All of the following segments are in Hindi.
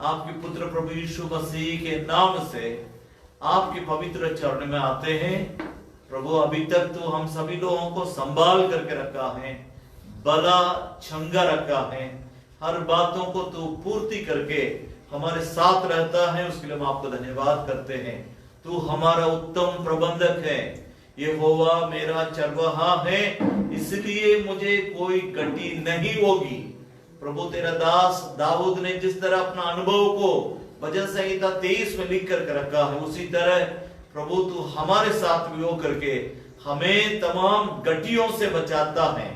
आपके पुत्र प्रभु यीशु मसीह के नाम से आपके पवित्र चरण में आते हैं। प्रभु अभी तक तो हम सभी लोगों को संभाल करके रखा है, बला छंगा रखा है, हर बातों को तू पूर्ति करके हमारे साथ रहता है, उसके लिए हम आपको धन्यवाद करते हैं। तू हमारा उत्तम प्रबंधक है, यहोवा मेरा चरवाहा है, इसलिए मुझे कोई गति नहीं होगी। प्रभु तेरा दास दाऊद ने जिस तरह अपना अनुभव को भजन संहिता 23 में लिख कर रखा है, उसी तरह प्रभु तू हमारे साथ भी हो करके हमें तमाम गटियों से बचाता है।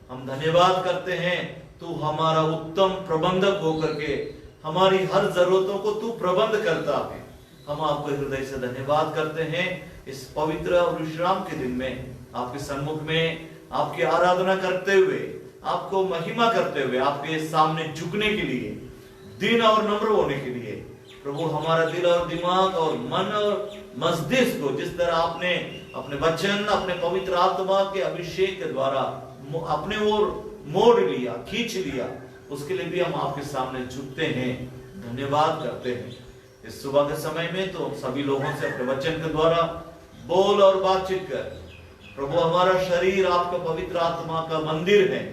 हम धन्यवाद करते हैं, तू हमारा उत्तम प्रबंधक होकर के हमारी हर जरूरतों को तू प्रबंध करता है। हम आपको हृदय से धन्यवाद करते हैं इस पवित्र और विश्राम के दिन में आपके सम्मुख में आपकी आराधना करते हुए, आपको महिमा करते हुए, आपके सामने झुकने के लिए, दीन और नम्र होने के लिए प्रभु हमारा दिल और दिमाग और मन और मस्तिष्क को जिस तरह आपने अपने वचन, अपने पवित्र आत्मा के अभिषेक के द्वारा अपने ओर मोड़ लिया, खींच लिया, उसके लिए भी हम आपके सामने झुकते हैं, धन्यवाद करते हैं। इस सुबह के समय में तो सभी लोगों से अपने वचन के द्वारा बोल और बातचीत कर। प्रभु हमारा शरीर आपका पवित्र आत्मा का मंदिर है,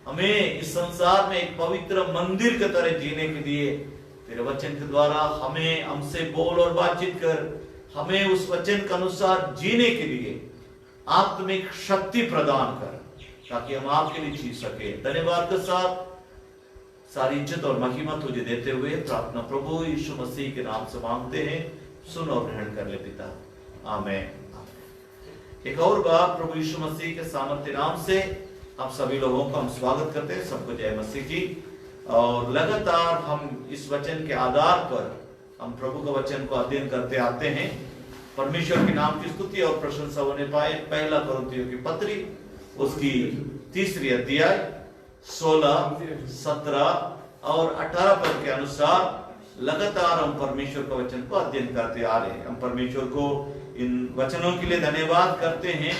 हमें इस संसार में एक पवित्र मंदिर की तरह जीने के लिए तेरे वचन के द्वारा हमें हमसे बोल और बातचीत कर, हमें उस वचन के अनुसार जीने के लिए आत्मिक शक्ति प्रदान कर, ताकि हम आपके लिए जी सके। धन्यवाद के साथ सारी इज्जत और महिमा तुझे देते हुए प्रार्थना प्रभु यीशु मसीह के नाम से मांगते हैं, सुन और ग्रहण कर ले पिता, आमीन। एक और बार प्रभु यीशु मसीह के सामर्थ्य नाम से आप सभी लोगों का हम स्वागत करते हैं। सबको जय मसीह की। और लगातार हम इस वचन के आधार पर हम प्रभु का वचन को अध्ययन करते आते हैं। परमेश्वर के नाम की स्तुति और प्रशंसा होने पाए। पहला कोरिन्थियों की पत्री उसकी 3 अध्याय 16, 17 और 18 पद के अनुसार लगातार हम परमेश्वर का वचन को अध्ययन करते आ रहे हैं। हम परमेश्वर को इन वचनों के लिए धन्यवाद करते हैं,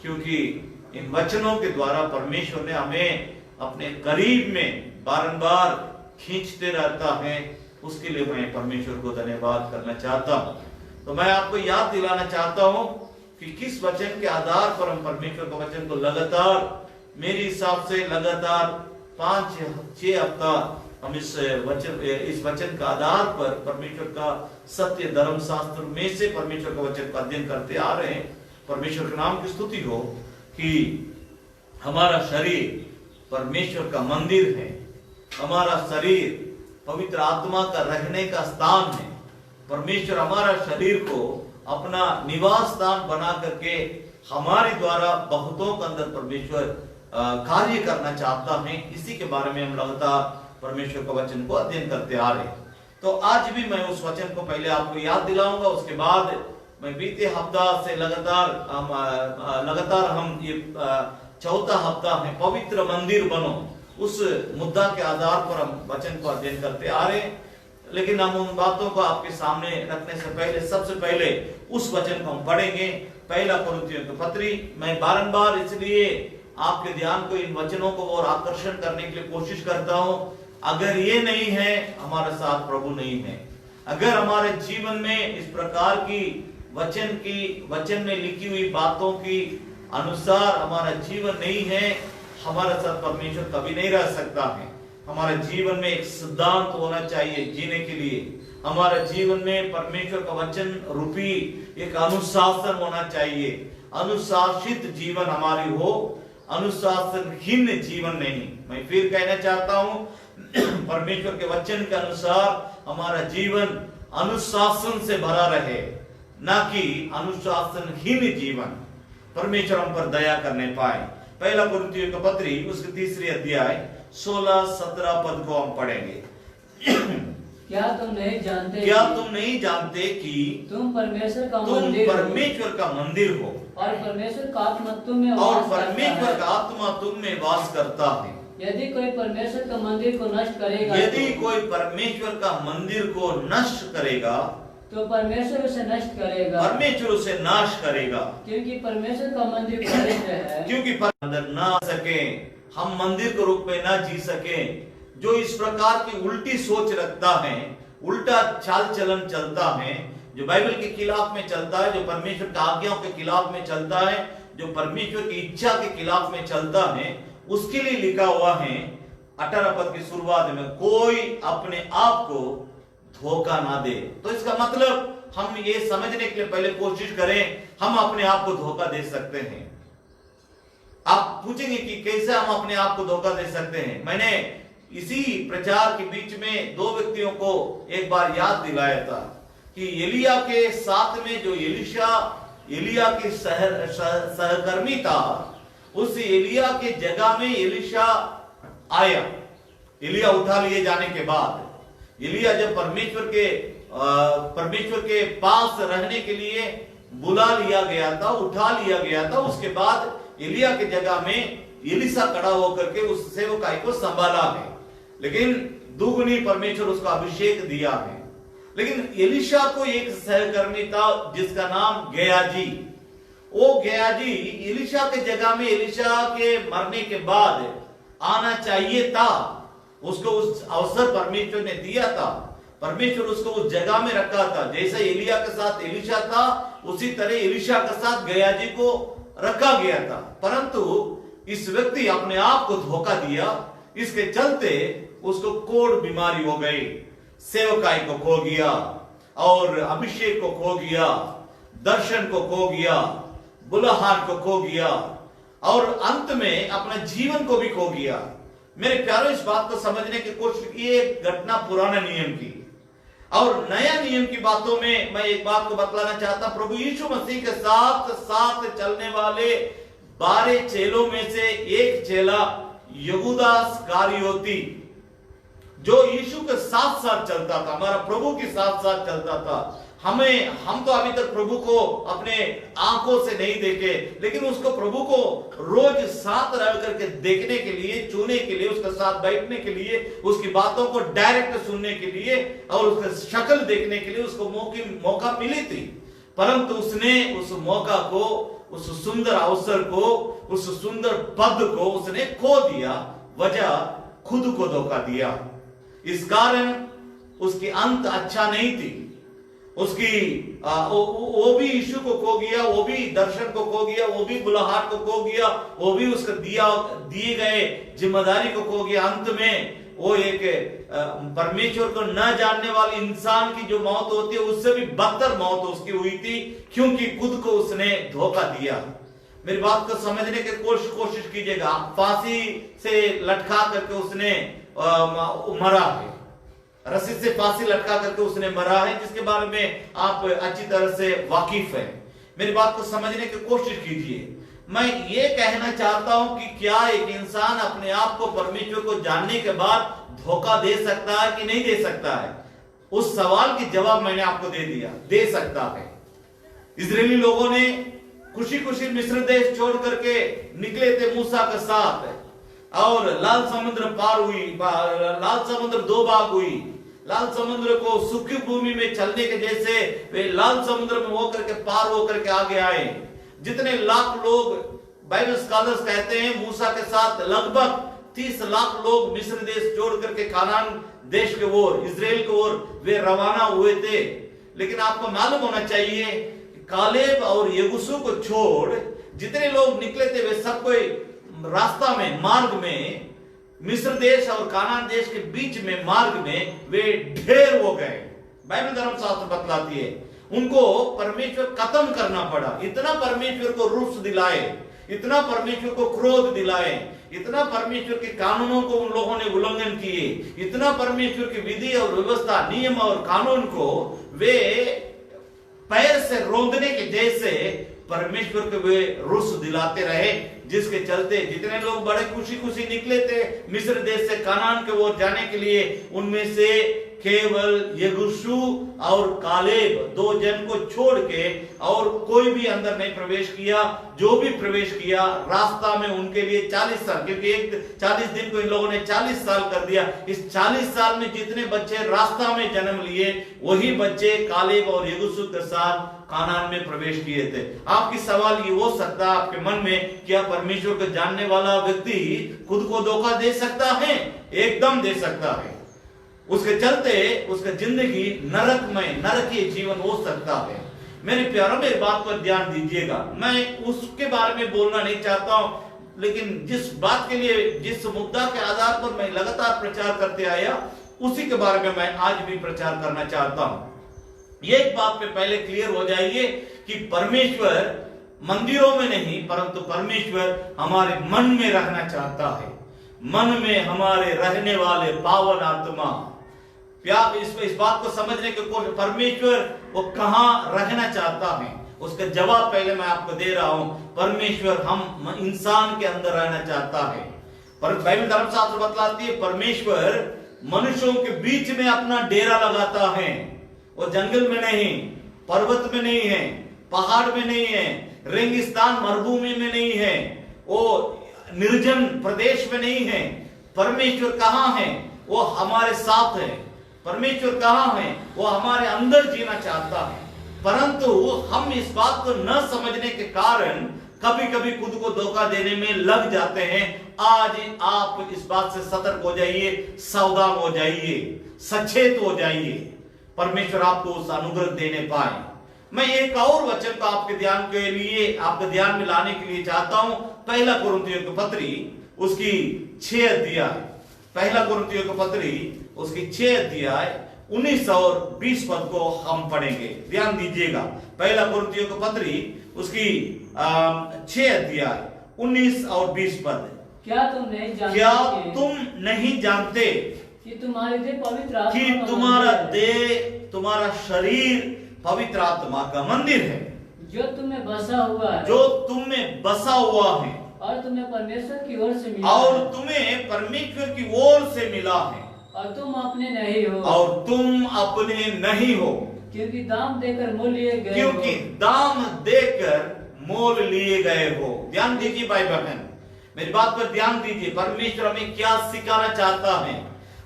क्योंकि इन वचनों के द्वारा परमेश्वर ने हमें अपने करीब में बारंबार खींचते रहता है। उसके लिए मैं परमेश्वर को धन्यवाद करना चाहता हूँ। तो मैं आपको याद दिलाना चाहता हूँ कि किस वचन के आधार पर हम परमेश्वर का वचन को लगातार, मेरे हिसाब से लगातार 5-6 हफ्ता हम इस वचन का आधार पर परमेश्वर का सत्य धर्म शास्त्र में से परमेश्वर का वचन का अध्ययन करते आ रहे हैं। परमेश्वर के नाम की स्तुति हो कि हमारा शरीर परमेश्वर का मंदिर है, हमारा शरीर पवित्र आत्मा का रहने का स्थान है। परमेश्वर हमारा शरीर को अपना निवास स्थान बना करके हमारे द्वारा बहुतों के अंदर परमेश्वर कार्य करना चाहता है, इसी के बारे में हम लगातार परमेश्वर का वचन को अध्ययन करते आ रहे हैं। तो आज भी मैं उस वचन को पहले आपको याद दिलाऊंगा, उसके बाद मैं बीते हफ्ता से लगातार हम ये चौथा हफ्ता है पवित्र मंदिर बनो, उस मुद्दा के आधार पर हम वचन को अध्ययन करते आ रहे हैं। लेकिन हम उन बातों को आपके सामने रखने से पहले सबसे पहले उस वचन को हम पढ़ेंगे, पहला कुरिन्थियों की पत्री। मैं बारंबार इसलिए आपके ध्यान को इन वचनों को और आकर्षण करने के लिए कोशिश करता हूं, अगर ये नहीं है हमारे साथ प्रभु नहीं है। अगर हमारे जीवन में इस प्रकार की वचन में लिखी हुई बातों की अनुसार हमारा जीवन नहीं है, हमारे साथ परमेश्वर कभी नहीं रह सकता है। हमारे जीवन में एक सिद्धांत होना चाहिए जीने के लिए। हमारे जीवन में परमेश्वर का वचन रूपी एक अनुशासन होना चाहिए। अनुशासित जीवन हमारी हो, अनुशासनहीन जीवन नहीं। मैं फिर कहना चाहता हूं, परमेश्वर के वचन के अनुसार हमारा जीवन अनुशासन से भरा रहे, ना कि अनुशासनहीन जीवन। परमेश्वर हम पर दया करने पाए। पहला कुरिन्थियों की पत्री उसके 3 अध्याय 16-17 पद को हम पढ़ेंगे। क्या तुम नहीं जानते कि तुम परमेश्वर का मंदिर हो और परमेश्वर का आत्मा तुम में वास करता है। यदि कोई परमेश्वर का मंदिर को नष्ट करेगा तो परमेश्वर उसे नष्ट करेगा। क्योंकि परमेश्वर का मंदिर पवित्र है। क्योंकि अंदर ना सके, हम मंदिर के रूप में ना जी सके। जो इस प्रकार की उल्टी सोच रखता है, उल्टा चाल चलन चलता है, जो बाइबल के खिलाफ में चलता है, जो परमेश्वर की आज्ञाओं के खिलाफ में चलता है, जो परमेश्वर की इच्छा के खिलाफ में चलता है, उसके लिए लिखा हुआ है 18 पद की शुरुआत में, कोई अपने आप को धोखा ना दे। तो इसका मतलब हम ये समझने के लिए पहले कोशिश करें, हम अपने आप को धोखा दे सकते हैं। आप पूछेंगे कि कैसे हम अपने आप को धोखा दे सकते हैं। मैंने इसी प्रचार के बीच में 2 व्यक्तियों को एक बार याद दिलाया था कि एलिया के साथ में जो एलिया के सहकर्मी था, उस एलिया के जगह में एलिशा आया। एलिया उठा लिए जाने के बाद एलिया जब परमेश्वर के पास रहने के लिए बुला लिया गया था, उठा लिया गया था, उसके बाद एलिया के जगह में एलिशा खड़ा होकर के उस सेवकाई को संभाला है। लेकिन दुगनी परमेश्वर उसको अभिषेक दिया है। लेकिन एलिशा को एक सहकर्मी था जिसका नाम गेहाजी। वो गेहाजी एलिशा के जगह में एलिशा के मरने के बाद आना चाहिए था। उसको उस अवसर परमेश्वर ने दिया था। परमेश्वर उसको उस जगह में रखा था। जैसे एलिया के साथ एलिशा था, उसी तरह एलिशा के साथ गेहाजी को रखा गया था। परंतु इस व्यक्ति अपने आप को धोखा दिया। इसके चलते उसको कोढ़ बीमारी हो गई, सेवकाई को खो गया और अभिषेक को खो गया, दर्शन को खो गया, बुलाहट को खो गया और अंत में अपना जीवन को भी खो गया। मेरे प्यारों, इस बात को समझने की कोशिश की। ये घटना पुराने नियम की और नया नियम की बातों में मैं एक बात को बतलाना चाहता। प्रभु यीशु मसीह के साथ साथ चलने वाले 12 चेलों में से एक चेला यहूदा इस्करियोती, जो यीशु के साथ साथ चलता था, हमारा प्रभु के साथ साथ चलता था। हम तो अभी तक प्रभु को अपने आंखों से नहीं देखे, लेकिन उसको प्रभु को रोज साथ रह करके देखने के लिए, चुनने के लिए, उसके साथ बैठने के लिए, उसकी बातों को डायरेक्ट सुनने के लिए और उसका शक्ल देखने के लिए उसको मौका मिली थी। परंतु उसने उस मौका को, उस सुंदर अवसर को, उस सुंदर पद को उसने खो दिया। वजह, खुद को धोखा दिया। इस कारण उसकी अंत अच्छा नहीं थी। उसकी वो भी यीशु को खो गया, वो भी दर्शन को खो गया, वो भी बुलाहट को खो गया, वो भी उसको दिए गए जिम्मेदारी को खो गया। अंत में वो एक परमेश्वर को न जानने वाले इंसान की जो मौत होती है, उससे भी बदतर मौत उसकी हुई थी, क्योंकि खुद को उसने धोखा दिया। मेरी बात को समझने की कोशिश कीजिएगा। फांसी से लटका करके उसने मरा है, रस्सी से फांसी लटका करके उसने मरा है, जिसके बारे में आप अच्छी तरह से वाकिफ है। मेरी बात को समझने की कोशिश कीजिए। मैं ये कहना चाहता हूं कि क्या एक इंसान अपने आप को परमेश्वर को जानने के बाद धोखा दे सकता है कि नहीं दे सकता है? उस सवाल की जवाब मैंने आपको दे दिया, दे सकता है। इजरायली लोगों ने खुशी खुशी मिस्र देश छोड़ करके निकले थे मूसा के साथ, और लाल समुद्र पार हुई, लाल समुद्र दो भाग हुई। लाल समुद्र को सूखी भूमि में चलने के जैसे वे लाल समुद्र में होकर के पार होकर के आगे आए। जितने लाख लोग, बाइबल स्कॉलर्स कहते हैं मूसा के साथ लगभग 30 लाख लोग मिस्र देश छोड़ करके कानान देश के ओर, इजराइल की ओर वे रवाना हुए थे। लेकिन आपको मालूम होना चाहिए कालेब और यहोशू को छोड़ जितने लोग निकले थे वे सब कोई रास्ता में, मार्ग में, मिस्र देश और कानान देश के बीच में मार्ग में वे ढेर हो गए। बाइबल धर्मशास्त्र बतलाती है उनको परमेश्वर खत्म करना पड़ा। इतना परमेश्वर को रोष दिलाए, इतना परमेश्वर को क्रोध दिलाए, इतना परमेश्वर के कानूनों को उन लोगों ने उल्लंघन किए, इतना परमेश्वर की विधि और व्यवस्था, नियम और कानून को वे पैर से रोंदने के जैसे परमेश्वर को वे रोष दिलाते रहे, जिसके चलते जितने लोग बड़े खुशी खुशी निकले थे मिस्र देश से कानान के ओर जाने के लिए, उनमें से केवल यहोशू और कालेब 2 जन को छोड़ के और कोई भी अंदर नहीं प्रवेश किया। जो भी प्रवेश किया रास्ता में उनके लिए 40 साल, क्योंकि एक 40 दिन को इन लोगों ने 40 साल कर दिया। इस 40 साल में जितने बच्चे रास्ता में जन्म लिए वही बच्चे कालेब और यहोशू के साथ कानान में प्रवेश किए थे। आपकी सवाल ये हो सकता है आपके मन में, क्या परमेश्वर को जानने वाला व्यक्ति खुद को धोखा दे सकता है? एकदम दे सकता है। उसके चलते उसका जिंदगी नरकमय, नरकीय जीवन हो सकता है। मेरे प्यारों, मेरी बात पर ध्यान दीजिएगा। मैं उसके बारे में बोलना नहीं चाहता हूं, लेकिन जिस बात के लिए, जिस मुद्दा के आधार पर मैं लगातार प्रचार करते आया, उसी के बारे में मैं आज भी प्रचार करना चाहता हूं। एक बात पे पहले क्लियर हो जाइए कि परमेश्वर मंदिरों में नहीं, परंतु परमेश्वर हमारे मन में रहना चाहता है। मन में हमारे रहने वाले पावन आत्मा, इस बात को समझने के कोशिश, परमेश्वर वो कहां रहना चाहता है उसका जवाब पहले मैं आपको दे रहा हूं। परमेश्वर हम इंसान के अंदर रहना चाहता है। पर बाइबल धर्मशास्त्र बतलाती है परमेश्वर मनुष्यों के बीच में अपना डेरा लगाता है। वो जंगल में नहीं, पर्वत में नहीं है, पहाड़ में नहीं है, रेगिस्तान मरुभूमि में नहीं है, वो निर्जन प्रदेश में नहीं है। परमेश्वर कहां है? वो हमारे साथ है। परमेश्वर कहां है? वो हमारे अंदर जीना चाहता है। परंतु हम इस बात को न समझने के कारण कभी कभी खुद को धोखा देने में लग जाते हैं। आज आप इस बात से सतर्क हो जाइए, सावधान हो जाइए, सचेत हो जाइए, परमेश्वर आपको उस अनुग्रह देने पाए। मैं एक और वचन को आपके ध्यान के लिए, आपके ध्यान में लाने के लिए चाहता हूं। पहला कुरिन्थियों की पत्री उसकी 6 अध्याय, पहला कुरिन्थियों की पत्री उसकी 6 अध्याय 19 और 20 पद को हम पढ़ेंगे। ध्यान दीजिएगा, पहला कुरिन्थियों की पत्री उसकी 6 अध्याय 19 और 20 पद। क्या तुम नहीं जानते कि तुम्हारे देह पवित्र आत्मा, कि तुम्हारा देह, तुम्हारा शरीर पवित्र आत्मा का मंदिर है, जो तुम्हें बसा हुआ है, जो तुम्हें बसा हुआ है, और तुम्हें परमेश्वर की ओर से मिला, और तुम्हें परमेश्वर की ओर से मिला है, और तुम अपने नहीं हो, और तुम अपने नहीं हो, क्योंकि दाम देकर मोल लिए गए, क्योंकि दाम देकर मोल लिए गए हो। ध्यान दीजिए भाई बहन, मेरी बात पर ध्यान दीजिए। परमेश्वर हमें क्या सिखाना चाहता है?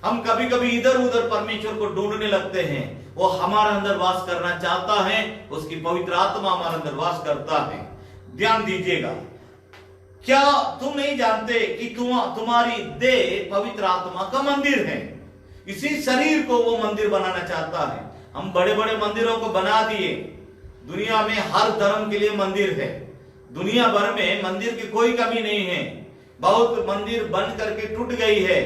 हम कभी कभी इधर उधर परमेश्वर को ढूंढने लगते हैं। वो हमारे अंदर वास करना चाहता है, उसकी पवित्र आत्मा हमारे अंदर वास करता है। ध्यान दीजिएगा, क्या तुम नहीं जानते कि तुम्हारी देह पवित्र आत्मा का मंदिर है? इसी शरीर को वो मंदिर बनाना चाहता है। हम बड़े बड़े मंदिरों को बना दिए। दुनिया में हर धर्म के लिए मंदिर है। दुनिया भर में मंदिर की कोई कमी नहीं है। बहुत मंदिर बन करके टूट गई है,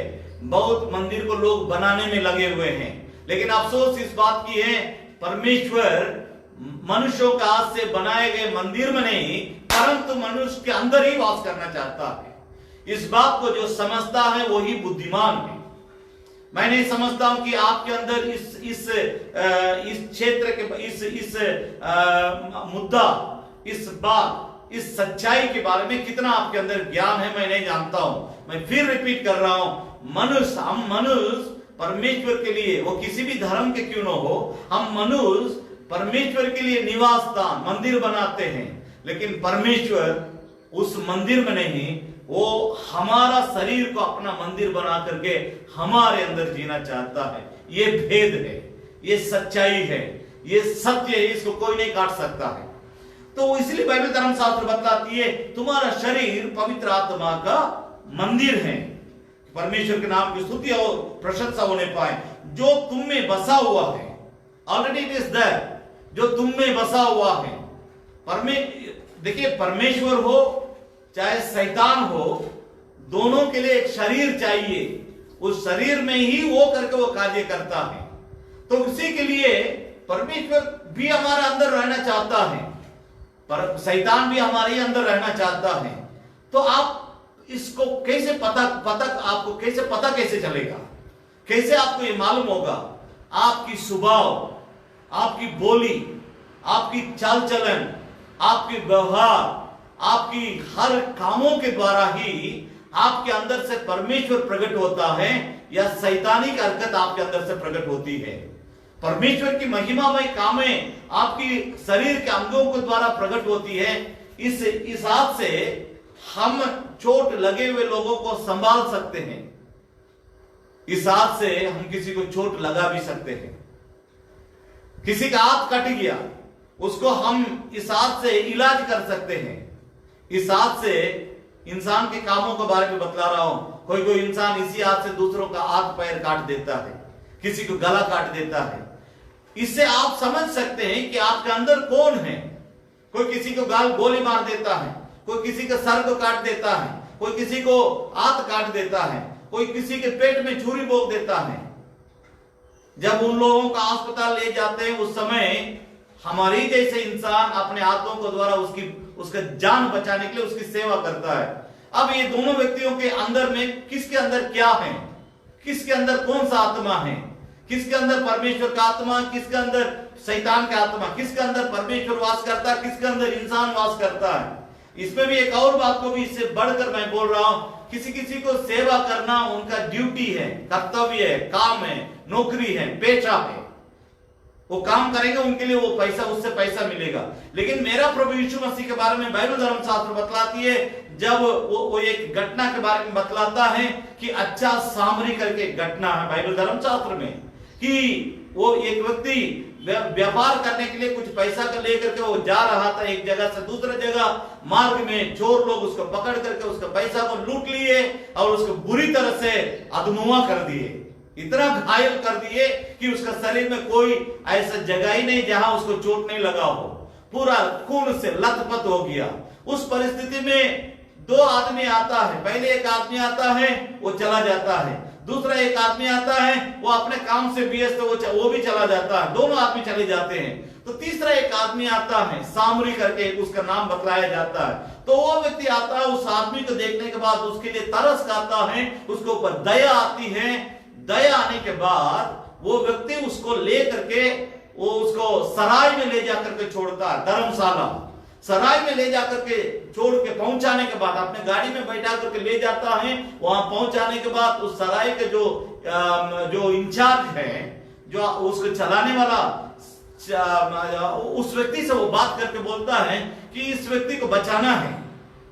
बहुत मंदिर को लोग बनाने में लगे हुए हैं। लेकिन अफसोस इस बात की है, परमेश्वर मनुष्यों के हाथ से बनाए गए मंदिर में नहीं, परंतु मनुष्य के अंदर ही वास करना चाहता है। इस बात को जो समझता है वही बुद्धिमान है। मैं नहीं समझता हूं कि आपके अंदर इस क्षेत्र के इस मुद्दा, इस बात, इस सच्चाई के बारे में कितना आपके अंदर ज्ञान है मैं नहीं जानता हूं। मैं फिर रिपीट कर रहा हूं, हम मनुष्य परमेश्वर के लिए, वो किसी भी धर्म के क्यों न हो, हम मनुष्य परमेश्वर के लिए निवास स्थान मंदिर बनाते हैं, लेकिन परमेश्वर उस मंदिर में नहीं, वो हमारा शरीर को अपना मंदिर बना करके हमारे अंदर जीना चाहता है। ये भेद है, ये सच्चाई है, ये सत्य है, इसको कोई नहीं काट सकता है। तो इसलिए बाइबल धर्मशास्त्र बताती है तुम्हारा शरीर पवित्र आत्मा का मंदिर है, परमेश्वर के नाम की स्तुति और प्रशंसा होने पाए। जो तुम में बसा हुआ है, ऑलरेडी इट इज देयर, जो तुम में बसा हुआ है। देखिए, परमेश्वर हो चाहे शैतान हो, दोनों के लिए एक शरीर चाहिए, उस शरीर में ही वो करके वो कार्य करता है। तो उसी के लिए परमेश्वर भी हमारे अंदर रहना चाहता है, पर शैतान भी हमारे अंदर रहना चाहता है। तो आप इसको कैसे आपको कैसे पता कैसे चलेगा, कैसे आपको ये मालूम होगा? आपकी स्वभाव, आपकी बोली, आपकी चाल चलन, आपके व्यवहार, आपकी हर कामों के द्वारा ही आपके अंदर से परमेश्वर प्रकट होता है या शैतानी की हरकत आपके अंदर से प्रकट होती है। परमेश्वर की महिमामय कामें आपकी शरीर के अंगों के द्वारा प्रकट होती है। इस हिसाब से हम चोट लगे हुए लोगों को संभाल सकते हैं, इस हाथ से हम किसी को चोट लगा भी सकते हैं। किसी का हाथ कट गया, उसको हम इस हाथ से इलाज कर सकते हैं। इस हाथ से इंसान के कामों के बारे में बतला रहा हूं। कोई इंसान इसी हाथ से दूसरों का हाथ पैर काट देता है, किसी को गला काट देता है। इससे आप समझ सकते हैं कि आपके अंदर कौन है। कोई किसी को गोली मार देता है, कोई किसी के सर को काट देता है, कोई किसी को हाथ काट देता है, कोई किसी के पेट में छुरी भोंक देता है। जब उन लोगों का अस्पताल ले जाते हैं, उस समय हमारी जैसे इंसान अपने हाथों को द्वारा उसका जान बचाने के लिए उसकी सेवा करता है। अब ये दोनों व्यक्तियों के अंदर में किसके अंदर क्या है, किसके अंदर कौन सा आत्मा है, किसके अंदर परमेश्वर का आत्मा, किसके अंदर शैतान का आत्मा, किसके अंदर परमेश्वर वास करता है, किसके अंदर इंसान वास करता है। इसमें भी एक और बात को भी इससे बढ़कर मैं बोल रहा हूं, किसी किसी को सेवा करना उनका ड्यूटी है, कर्तव्य है, काम है, नौकरी है, पेशा है। वो काम करेंगे, उनके लिए वो पैसा, उससे पैसा मिलेगा। लेकिन मेरा प्रभु यीशु मसीह के बारे में बाइबल धर्मशास्त्र बतलाती है, जब वो एक घटना के बारे में बतलाता है कि अच्छा सामरी करके एक घटना है बाइबल धर्मशास्त्र में, कि वो एक व्यक्ति व्यापार करने के लिए कुछ पैसा का लेकर के वो जा रहा था एक जगह से दूसरे जगह। मार्ग में चोर लोग उसको पकड़ करके उसका पैसा को लूट लिए और उसको बुरी तरह से अधमुआ कर दिए, इतना घायल कर दिए कि उसका शरीर में कोई ऐसा जगह ही नहीं जहां उसको चोट नहीं लगा हो, पूरा खून से लथपथ हो गया। उस परिस्थिति में दो आदमी आता है, पहले एक आदमी आता है वो चला जाता है, दूसरा एक आदमी आता है वो अपने काम से व्यस्त वो भी चला जाता है, दोनों आदमी चले जाते हैं। तो तीसरा एक आदमी आता है, सामरी करके उसका नाम बतलाया जाता है। तो वो व्यक्ति आता है, उस आदमी को देखने के बाद उसके लिए तरस खाता है, उसके ऊपर दया आती है। दया आने के बाद वो व्यक्ति उसको ले करके वो उसको सराय में ले जाकर के छोड़ता है, धर्मशाला सराय में ले जाकर के छोड़ के पहुंचाने के बाद अपने गाड़ी में बैठा करके ले जाता है। वहां पहुंचाने के बाद उस सराय के जो इंचार्ज है, जो उसको चलाने वाला, उस व्यक्ति से वो बात करके बोलता है कि इस व्यक्ति को बचाना है,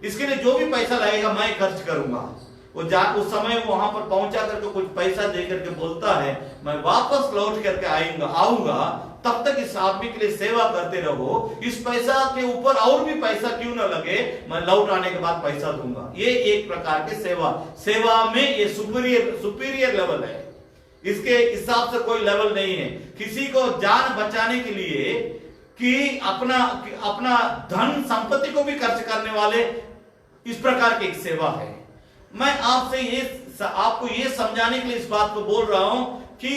इसके लिए जो भी पैसा लगेगा मैं खर्च करूंगा। उस समय वहां पर पहुंचा करके कुछ पैसा दे करके बोलता है मैं वापस लौट करके आऊंगा, तब तक इस आदमी के लिए सेवा करते रहो, इस पैसा के ऊपर और भी पैसा क्यों ना लगे, मैं लौट आने के बाद पैसा दूंगा। ये एक प्रकार की सेवा में ये सुपीरियर लेवल है, इसके हिसाब से कोई लेवल नहीं है। किसी को जान बचाने के लिए कि अपना धन संपत्ति को भी खर्च करने वाले, इस प्रकार की एक सेवा है। मैं आपको ये समझाने के लिए इस बात को बोल रहा हूं कि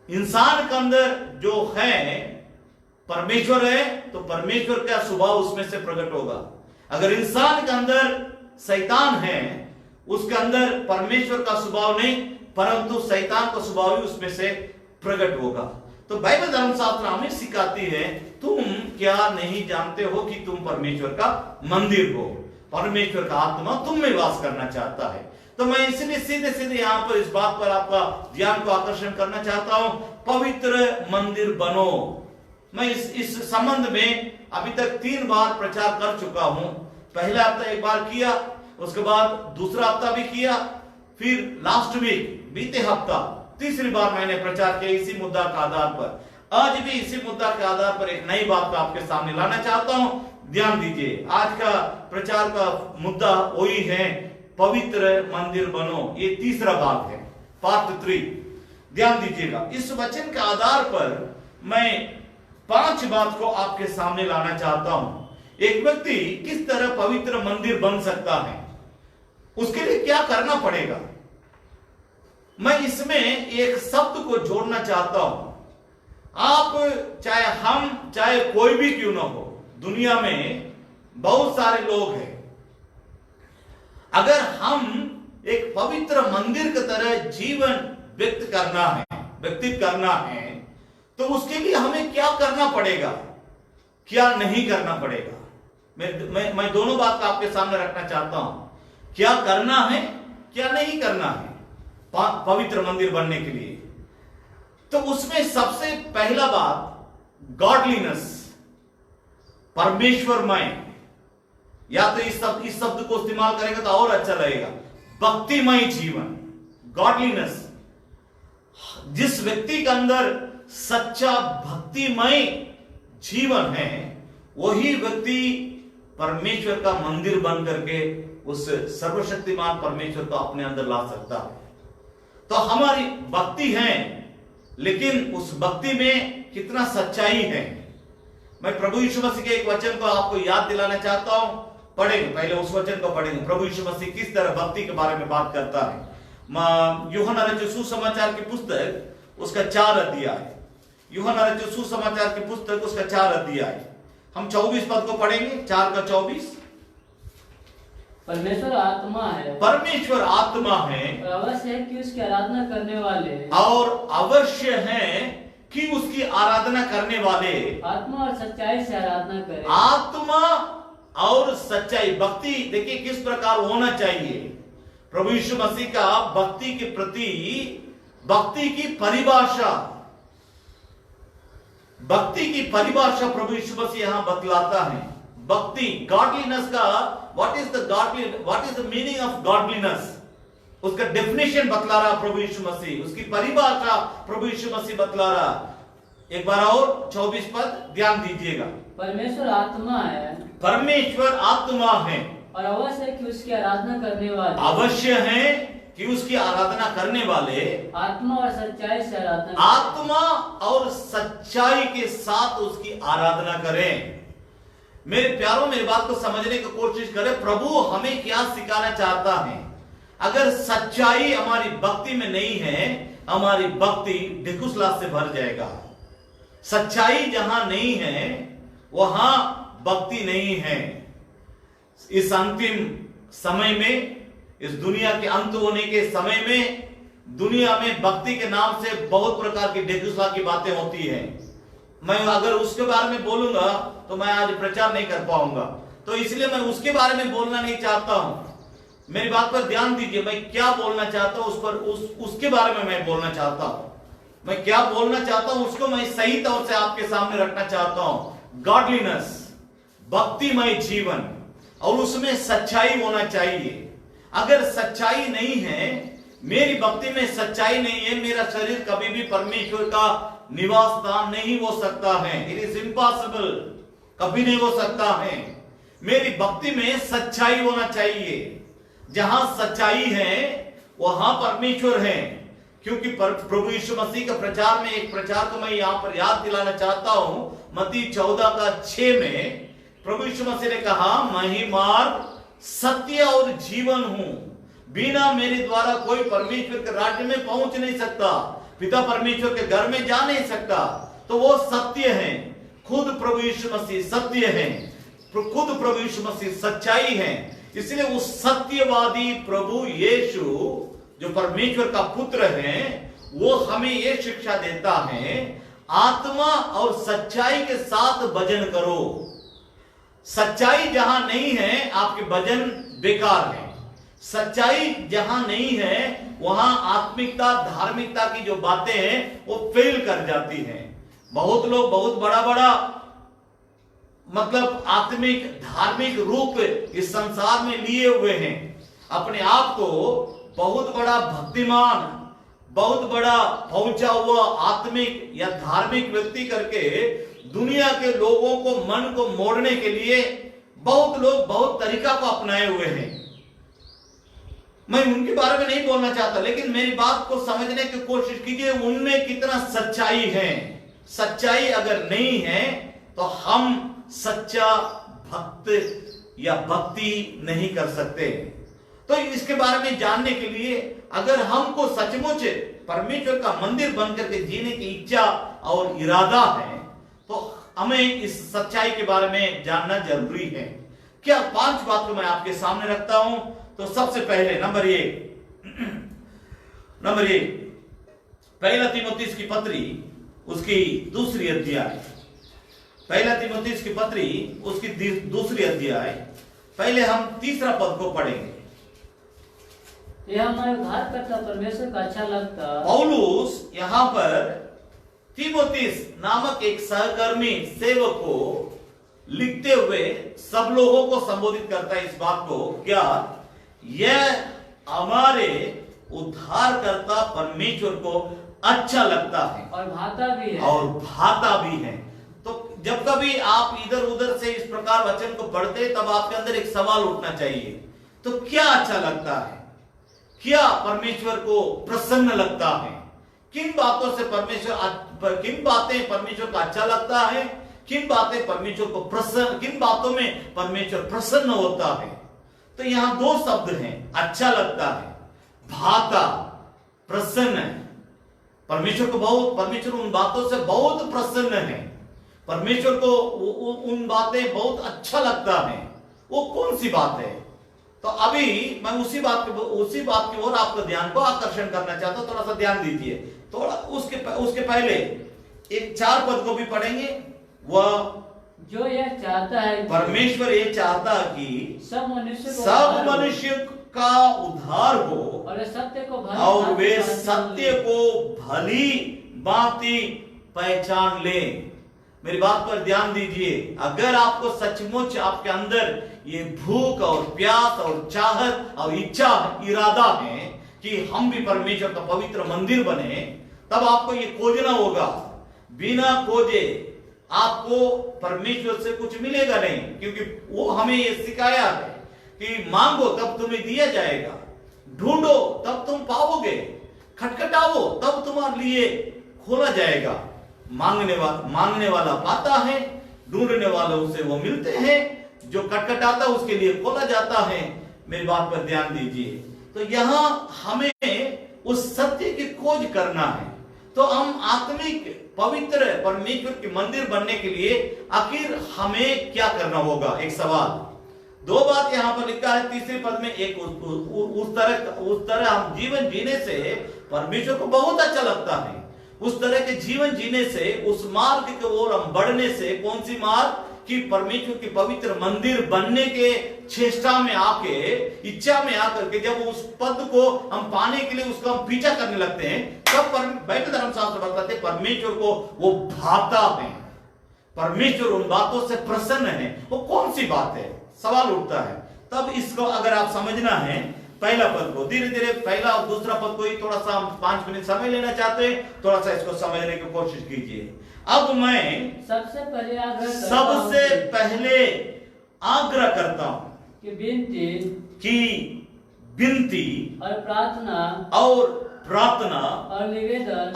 इंसान के अंदर जो है परमेश्वर है, तो परमेश्वर का स्वभाव उसमें से प्रकट होगा। अगर इंसान के अंदर शैतान है, उसके अंदर परमेश्वर का स्वभाव नहीं, परंतु शैतान का स्वभाव ही उसमें से प्रकट होगा। तो बाइबल धर्मशास्त्र हमें सिखाती है, तुम क्या नहीं जानते हो कि तुम परमेश्वर का मंदिर हो, परमेश्वर का आत्मा तुम में वास करना चाहता है। तो मैं इसलिए सीधे सीधे यहाँ पर इस बात पर आपका ध्यान को आकर्षण करना चाहता हूं, पवित्र मंदिर बनो। मैं इस संबंध में अभी तक 3 बार प्रचार कर चुका हूं। पहला हफ्ता एक बार किया, उसके बाद दूसरा हफ्ता भी किया, फिर लास्ट वीक बीते हफ्ता तीसरी बार मैंने प्रचार किया इसी मुद्दा के आधार पर। आज भी इसी मुद्दा के आधार पर एक नई बात को आपके सामने लाना चाहता हूं। ध्यान दीजिए, आज का प्रचार का मुद्दा वही है, पवित्र मंदिर बनो। ये तीसरा भाग है, पार्ट 3। ध्यान दीजिएगा, इस वचन के आधार पर मैं 5 बात को आपके सामने लाना चाहता हूं। एक व्यक्ति किस तरह पवित्र मंदिर बन सकता है, उसके लिए क्या करना पड़ेगा। मैं इसमें एक शब्द को जोड़ना चाहता हूं। आप चाहे कोई भी क्यों ना हो, दुनिया में बहुत सारे लोग हैं। अगर हम एक पवित्र मंदिर की तरह जीवन व्यक्तित करना है, तो उसके लिए हमें क्या करना पड़ेगा, क्या नहीं करना पड़ेगा। मैं दोनों बात को आपके सामने रखना चाहता हूं, क्या करना है, क्या नहीं करना है पवित्र मंदिर बनने के लिए। तो उसमें सबसे पहला बात गॉडलीनेस, परमेश्वरमय, या तो इस शब्द को इस्तेमाल करेंगे तो और अच्छा लगेगा, भक्तिमय जीवन, गॉडलीनेस। जिस व्यक्ति के अंदर सच्चा भक्तिमय जीवन है, वही व्यक्ति परमेश्वर का मंदिर बन करके उस सर्वशक्तिमान परमेश्वर को अपने अंदर ला सकता है। तो हमारी भक्ति है, लेकिन उस भक्ति में कितना सच्चाई है। मैं प्रभु यीशु मसीह के एक वचन को आपको याद दिलाना चाहता हूं, पढ़ेंगे, पहले उस वचन को पढ़ेंगे। प्रभु यीशु मसीह किस तरह भक्ति के बारे में बात करता है। यूहन्ना रचित सुसमाचार की पुस्तक उसका 4 अध्याय, यूहन्ना रचित सुसमाचार की पुस्तक उसका 4 अध्याय, हम 24 पद को पढ़ेंगे, 4 का 24। परमेश्वर आत्मा है, परमेश्वर आत्मा है, और अवश्य है कि उसकी आराधना करने वाले, और अवश्य है कि उसकी आराधना करने वाले आत्मा और सच्चाई से आराधना करें। आत्मा और सच्चाई, भक्ति देखिए किस प्रकार होना चाहिए। प्रभु यीशु मसीह का भक्ति के प्रति, भक्ति की परिभाषा प्रभु यीशु मसीह यहां बतलाता है। भक्ति, गॉडलीनेस का what is the meaning of godliness, उसका डेफिनेशन बतला रहा प्रभु यीशु मसीह, उसकी परिभाषा प्रभु यीशु मसीह बतला रहा। एक बार और 24 पद ध्यान दीजिएगा। परमेश्वर आत्मा है, परमेश्वर आत्मा है, और अवश्य है कि उसकी आराधना करने वाले, अवश्य है कि उसकी आराधना करने वाले आत्मा और सच्चाई से आराधना, आत्मा और सच्चाई के साथ उसकी आराधना करें। मेरे प्यारों, मेरी बात को समझने की कोशिश करें। प्रभु हमें क्या सिखाना चाहता है। अगर सच्चाई हमारी भक्ति में नहीं है, हमारी भक्ति ढिकुसलाहट से भर जाएगा। सच्चाई जहां नहीं है, वहां भक्ति नहीं है। इस अंतिम समय में, इस दुनिया के अंत होने के समय में, दुनिया में भक्ति के नाम से बहुत प्रकार की ढिकुसलाहट की बातें होती है। मैं अगर उसके बारे में बोलूंगा तो मैं आज प्रचार नहीं कर पाऊंगा, तो इसलिए मैं उसके बारे में बोलना नहीं चाहता हूं। मेरी बात पर ध्यान दीजिए, मैं क्या बोलना चाहता हूं उसके बारे में मैं बोलना चाहता हूं। मैं क्या बोलना चाहता हूं उसको मैं सही तौर से आपके सामने रखना चाहता हूं। गॉडलीनेस, भक्तिमय जीवन, और उसमें सच्चाई होना चाहिए। अगर सच्चाई नहीं है, मेरी भक्ति में सच्चाई नहीं है, मेरा शरीर कभी भी परमेश्वर का निवास स्थान नहीं हो सकता है। इट इज इम्पॉसिबल, कभी नहीं हो सकता है। मेरी भक्ति में सच्चाई होना चाहिए। जहां सच्चाई है वहां परमेश्वर है। क्योंकि प्रभु यीशु मसीह के प्रचार में एक प्रचार को मैं यहां पर याद दिलाना चाहता हूं। मत्ती 14 का 6 में प्रभु यीशु मसीह ने कहा, मैं ही मार्ग, सत्य और जीवन हूं, बिना मेरे द्वारा कोई परमेश्वर के राज्य में पहुंच नहीं सकता, पिता परमेश्वर के घर में जा नहीं सकता। तो वो सत्य है, खुद प्रभु यीशु मसीह सत्य है, खुद प्रभु यीशु मसीह सच्चाई है। इसलिए उस सत्यवादी प्रभु यीशु जो परमेश्वर का पुत्र है, वो हमें ये शिक्षा देता है, आत्मा और सच्चाई के साथ भजन करो। सच्चाई जहां नहीं है आपके भजन बेकार है। सच्चाई जहां नहीं है वहां आत्मिकता धार्मिकता की जो बातें हैं वो फेल कर जाती हैं। बहुत लोग बहुत बड़ा बड़ा मतलब आत्मिक धार्मिक रूप इस संसार में लिए हुए हैं, अपने आप को बहुत बड़ा भक्तिमान, बहुत बड़ा पहुंचा हुआ आत्मिक या धार्मिक व्यक्ति करके दुनिया के लोगों को मन को मोड़ने के लिए बहुत लोग बहुत तरीका को अपनाए हुए हैं। मैं उनके बारे में नहीं बोलना चाहता, लेकिन मेरी बात को समझने की कोशिश कीजिए, उनमें कितना सच्चाई है। सच्चाई अगर नहीं है तो हम सच्चा भक्त या भक्ति नहीं कर सकते। तो इसके बारे में जानने के लिए अगर हमको सचमुच परमेश्वर का मंदिर बनकर के जीने की इच्छा और इरादा है तो हमें इस सच्चाई के बारे में जानना जरूरी है। क्या 5 बात को मैं आपके सामने रखता हूं। तो सबसे पहले नंबर एक पहला तीमुथियुस की पत्री उसकी दूसरी अध्याय, पहला तीमुथियुस की पत्री उसकी दूसरी अध्याय, पहले हम 3 पद को पढ़ेंगे। यह हमारे उद्धारकर्ता परमेश्वर का अच्छा लगता। पौलुस यहाँ पर तीमुथियुस नामक एक सहकर्मी सेवक को लिखते हुए सब लोगों को संबोधित करता है इस बात को, क्या यह हमारे उद्धारकर्ता परमेश्वर को अच्छा लगता है और भाता भी है। तो जब कभी आप इधर उधर से इस प्रकार वचन को पढ़ते तब आपके अंदर एक सवाल उठना चाहिए, तो क्या अच्छा लगता है, क्या परमेश्वर को प्रसन्न लगता है, किन बातों से किन बातें परमेश्वर को अच्छा लगता है, किन बातें परमेश्वर को प्रसन्न, किन बातों में परमेश्वर प्रसन्न होता है। तो यहां 2 शब्द हैं, अच्छा लगता है, भाता, प्रसन्न है। परमेश्वर उन बातों से बहुत प्रसन्न है, परमेश्वर को उन बातें बहुत अच्छा लगता है। वो कौन सी बात है? तो अभी मैं उसी बात की ओर आपका ध्यान को आकर्षण करना चाहता हूं, थोड़ा सा ध्यान दीजिए। थोड़ा उसके पहले एक 4 पद को भी पढ़ेंगे। वह जो यह चाहता है, परमेश्वर ये चाहता कि सब मनुष्य का उद्धार हो और वे सत्य को भली भांति पहचान ले। मेरी बात पर ध्यान दीजिए, अगर आपको सचमुच आपके अंदर ये भूख और प्यास और चाहत और इच्छा इरादा है कि हम भी परमेश्वर का पवित्र मंदिर बने, तब आपको ये खोजना होगा। बिना खोजे आपको परमेश्वर से कुछ मिलेगा नहीं, क्योंकि वो हमें ये सिखाया है कि मांगो तब तुम्हें दिया जाएगा, ढूंढो तब तुम पाओगे, खटखटाओ तब तुम्हारे लिए खोला जाएगा। मांगने वाला पाता है, ढूंढने वाले उसे वो मिलते हैं, जो खटखटाता उसके लिए खोला जाता है। मेरी बात पर ध्यान दीजिए। तो यहां हमें उस सत्य की खोज करना है। तो हम आत्मिक पवित्र परमेश्वर के मंदिर बनने के लिए आखिर हमें क्या करना होगा? एक सवाल। 2 बात यहां पर लिखा है तीसरे पद में। एक उस तरह हम जीवन जीने से परमेश्वर को बहुत अच्छा लगता है। उस तरह के जीवन जीने से, उस मार्ग की ओर हम बढ़ने से, कौन सी मार्ग कि परमेश्वर के पवित्र मंदिर बनने के चेष्टा में आके, इच्छा में आकर के जब उस पद को हम पाने के लिए उसका हम पीछा करने लगते हैं, तब बाइबल धर्मशास्त्र बताते हैं परमेश्वर को वो भाता है, परमेश्वर उन बातों से प्रसन्न है। वो कौन सी बात है? सवाल उठता है। तब इसको अगर आप समझना है, पहला पद को धीरे धीरे, पहला और दूसरा पद को ही थोड़ा सा हम 5 मिनट समय लेना चाहते हैं, थोड़ा सा इसको समझने की कोशिश कीजिए। अब मैं सबसे पहले आग्रह करता हूं कि विनती और प्रार्थना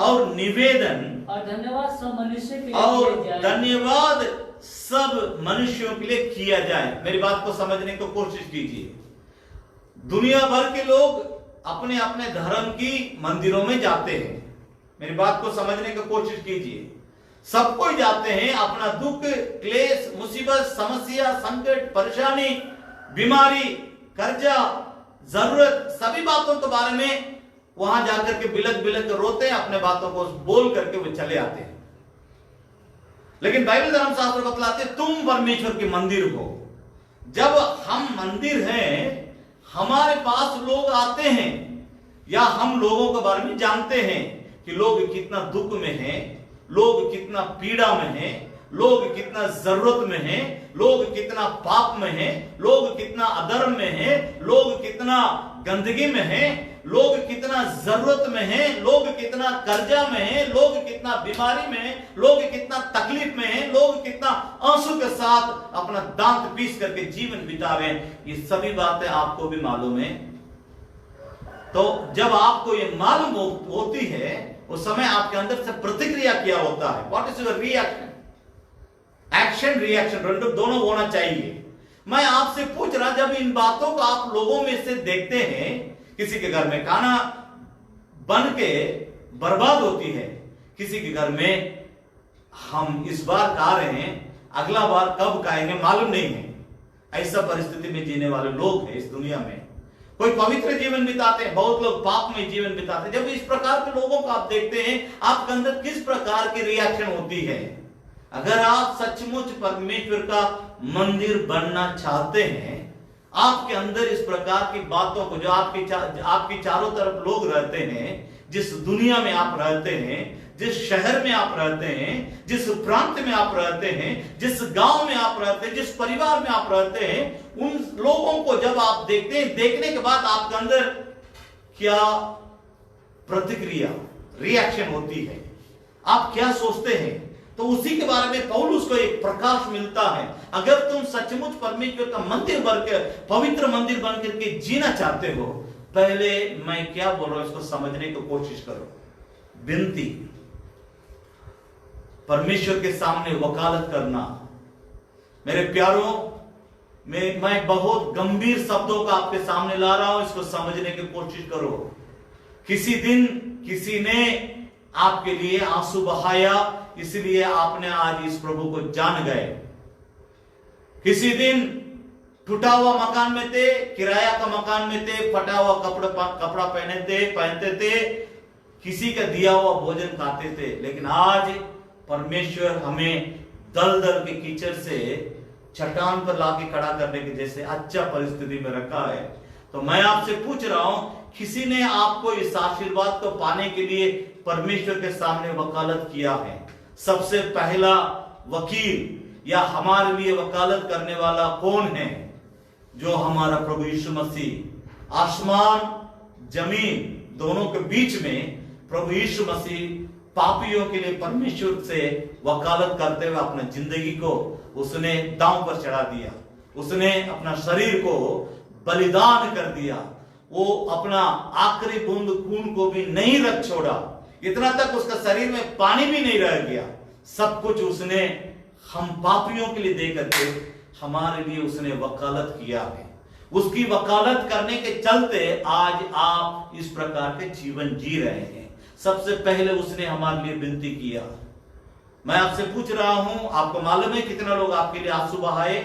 और निवेदन और धन्यवाद सब मनुष्यों के लिए किया जाए। मेरी बात को समझने की कोशिश कीजिए। दुनिया भर के लोग अपने अपने धर्म की मंदिरों में जाते हैं। मेरी बात को समझने की कोशिश कीजिए। सब कोई जाते हैं, अपना दुख, क्लेश, मुसीबत, समस्या, संकट, परेशानी, बीमारी, कर्जा, जरूरत, सभी बातों के बारे में वहां जाकर के बिलक बिलक रोते हैं, अपने बातों को बोल करके वो चले आते हैं। लेकिन बाइबल धर्मशास्त्र बतलाते तुम परमेश्वर के मंदिर हो। जब हम मंदिर हैं, हमारे पास लोग आते हैं, या हम लोगों के बारे में जानते हैं कि लोग कितना दुख में हैं, लोग कितना पीड़ा में हैं, लोग कितना जरूरत में हैं, लोग कितना पाप में हैं, लोग कितना अधर्म में हैं, लोग कितना गंदगी में हैं, लोग कितना जरूरत में हैं, लोग कितना कर्जा में हैं, लोग कितना बीमारी में हैं, लोग कितना तकलीफ में हैं, लोग कितना आंसू के साथ अपना दांत पीस करके जीवन बिता रहे हैं। ये सभी बातें आपको भी मालूम है। तो जब आपको ये मालूम होती है, उस समय आपके अंदर से प्रतिक्रिया क्या होता है? What is your reaction? Action reaction दोनों होना चाहिए। मैं आपसे पूछ रहा, जब इन बातों को आप लोगों में से देखते हैं, किसी के घर में खाना बन के बर्बाद होती है, किसी के घर में हम इस बार खा रहे हैं, अगला बार कब खाएंगे मालूम नहीं है, ऐसा परिस्थिति में जीने वाले लोग हैं इस दुनिया में। कोई पवित्र जीवन बिताते हैं, बहुत लोग पाप में जीवन बिताते हैं। जब इस प्रकार के लोगों को आप देखते हैं, आपके अंदर किस प्रकार की रिएक्शन होती है? अगर आप सचमुच परमेश्वर का मंदिर बनना चाहते हैं, आपके अंदर इस प्रकार की बातों को, जो आपकी चारों तरफ लोग रहते हैं, जिस दुनिया में आप रहते हैं, जिस शहर में आप रहते हैं, जिस प्रांत में आप रहते हैं, जिस गांव में आप रहते हैं, जिस परिवार में आप रहते हैं, उन लोगों को जब आप देखते हैं, देखने के बाद आपके अंदर क्या प्रतिक्रिया, रिएक्शन होती है? आप क्या सोचते हैं? तो उसी के बारे में पौलुस को एक प्रकाश मिलता है। अगर तुम सचमुच परमेश्वर का मंदिर बनकर, पवित्र मंदिर बनकर के जीना चाहते हो, पहले मैं क्या बोल रहा हूं इसको समझने की कोशिश करो। विनती, परमेश्वर के सामने वकालत करना। मेरे प्यारों, मैं बहुत गंभीर शब्दों का आपके सामने ला रहा हूं, इसको समझने की कोशिश करो। किसी दिन किसी ने आपके लिए आंसू बहाया, इसलिए आपने आज इस प्रभु को जान गए। किसी दिन टूटा हुआ मकान में थे, किराया का मकान में थे, फटा हुआ कपड़ा पहनते थे, किसी का दिया हुआ भोजन खाते थे, लेकिन आज परमेश्वर हमें दलदल के कीचड़ से चट्टान पर लाके खड़ा करने के जैसे अच्छा परिस्थिति में रखा है। तो मैं आपसे पूछ रहा हूं, किसी ने आपको इस आशीर्वाद को पाने के लिए परमेश्वर के सामने वकालत किया है? सबसे पहला वकील या हमारे लिए वकालत करने वाला कौन है? जो हमारा प्रभु यीशु मसीह। आसमान जमीन दोनों के बीच में प्रभु यीशु मसीह पापियों के लिए परमेश्वर से वकालत करते हुए अपना जिंदगी को उसने दांव पर चढ़ा दिया। उसने अपना शरीर को बलिदान कर दिया। वो अपना आखिरी बूंद खून को भी नहीं रख छोड़ा। इतना तक उसका शरीर में पानी भी नहीं रह गया। सब कुछ उसने हम पापियों के लिए दे करके हमारे लिए उसने वकालत किया है। उसकी वकालत करने के चलते आज आप इस प्रकार के जीवन जी रहे हैं। सबसे पहले उसने हमारे लिए विनती किया। मैं आपसे पूछ रहा हूं, आपको मालूम है कितना लोग आपके लिए आंसू बहाए?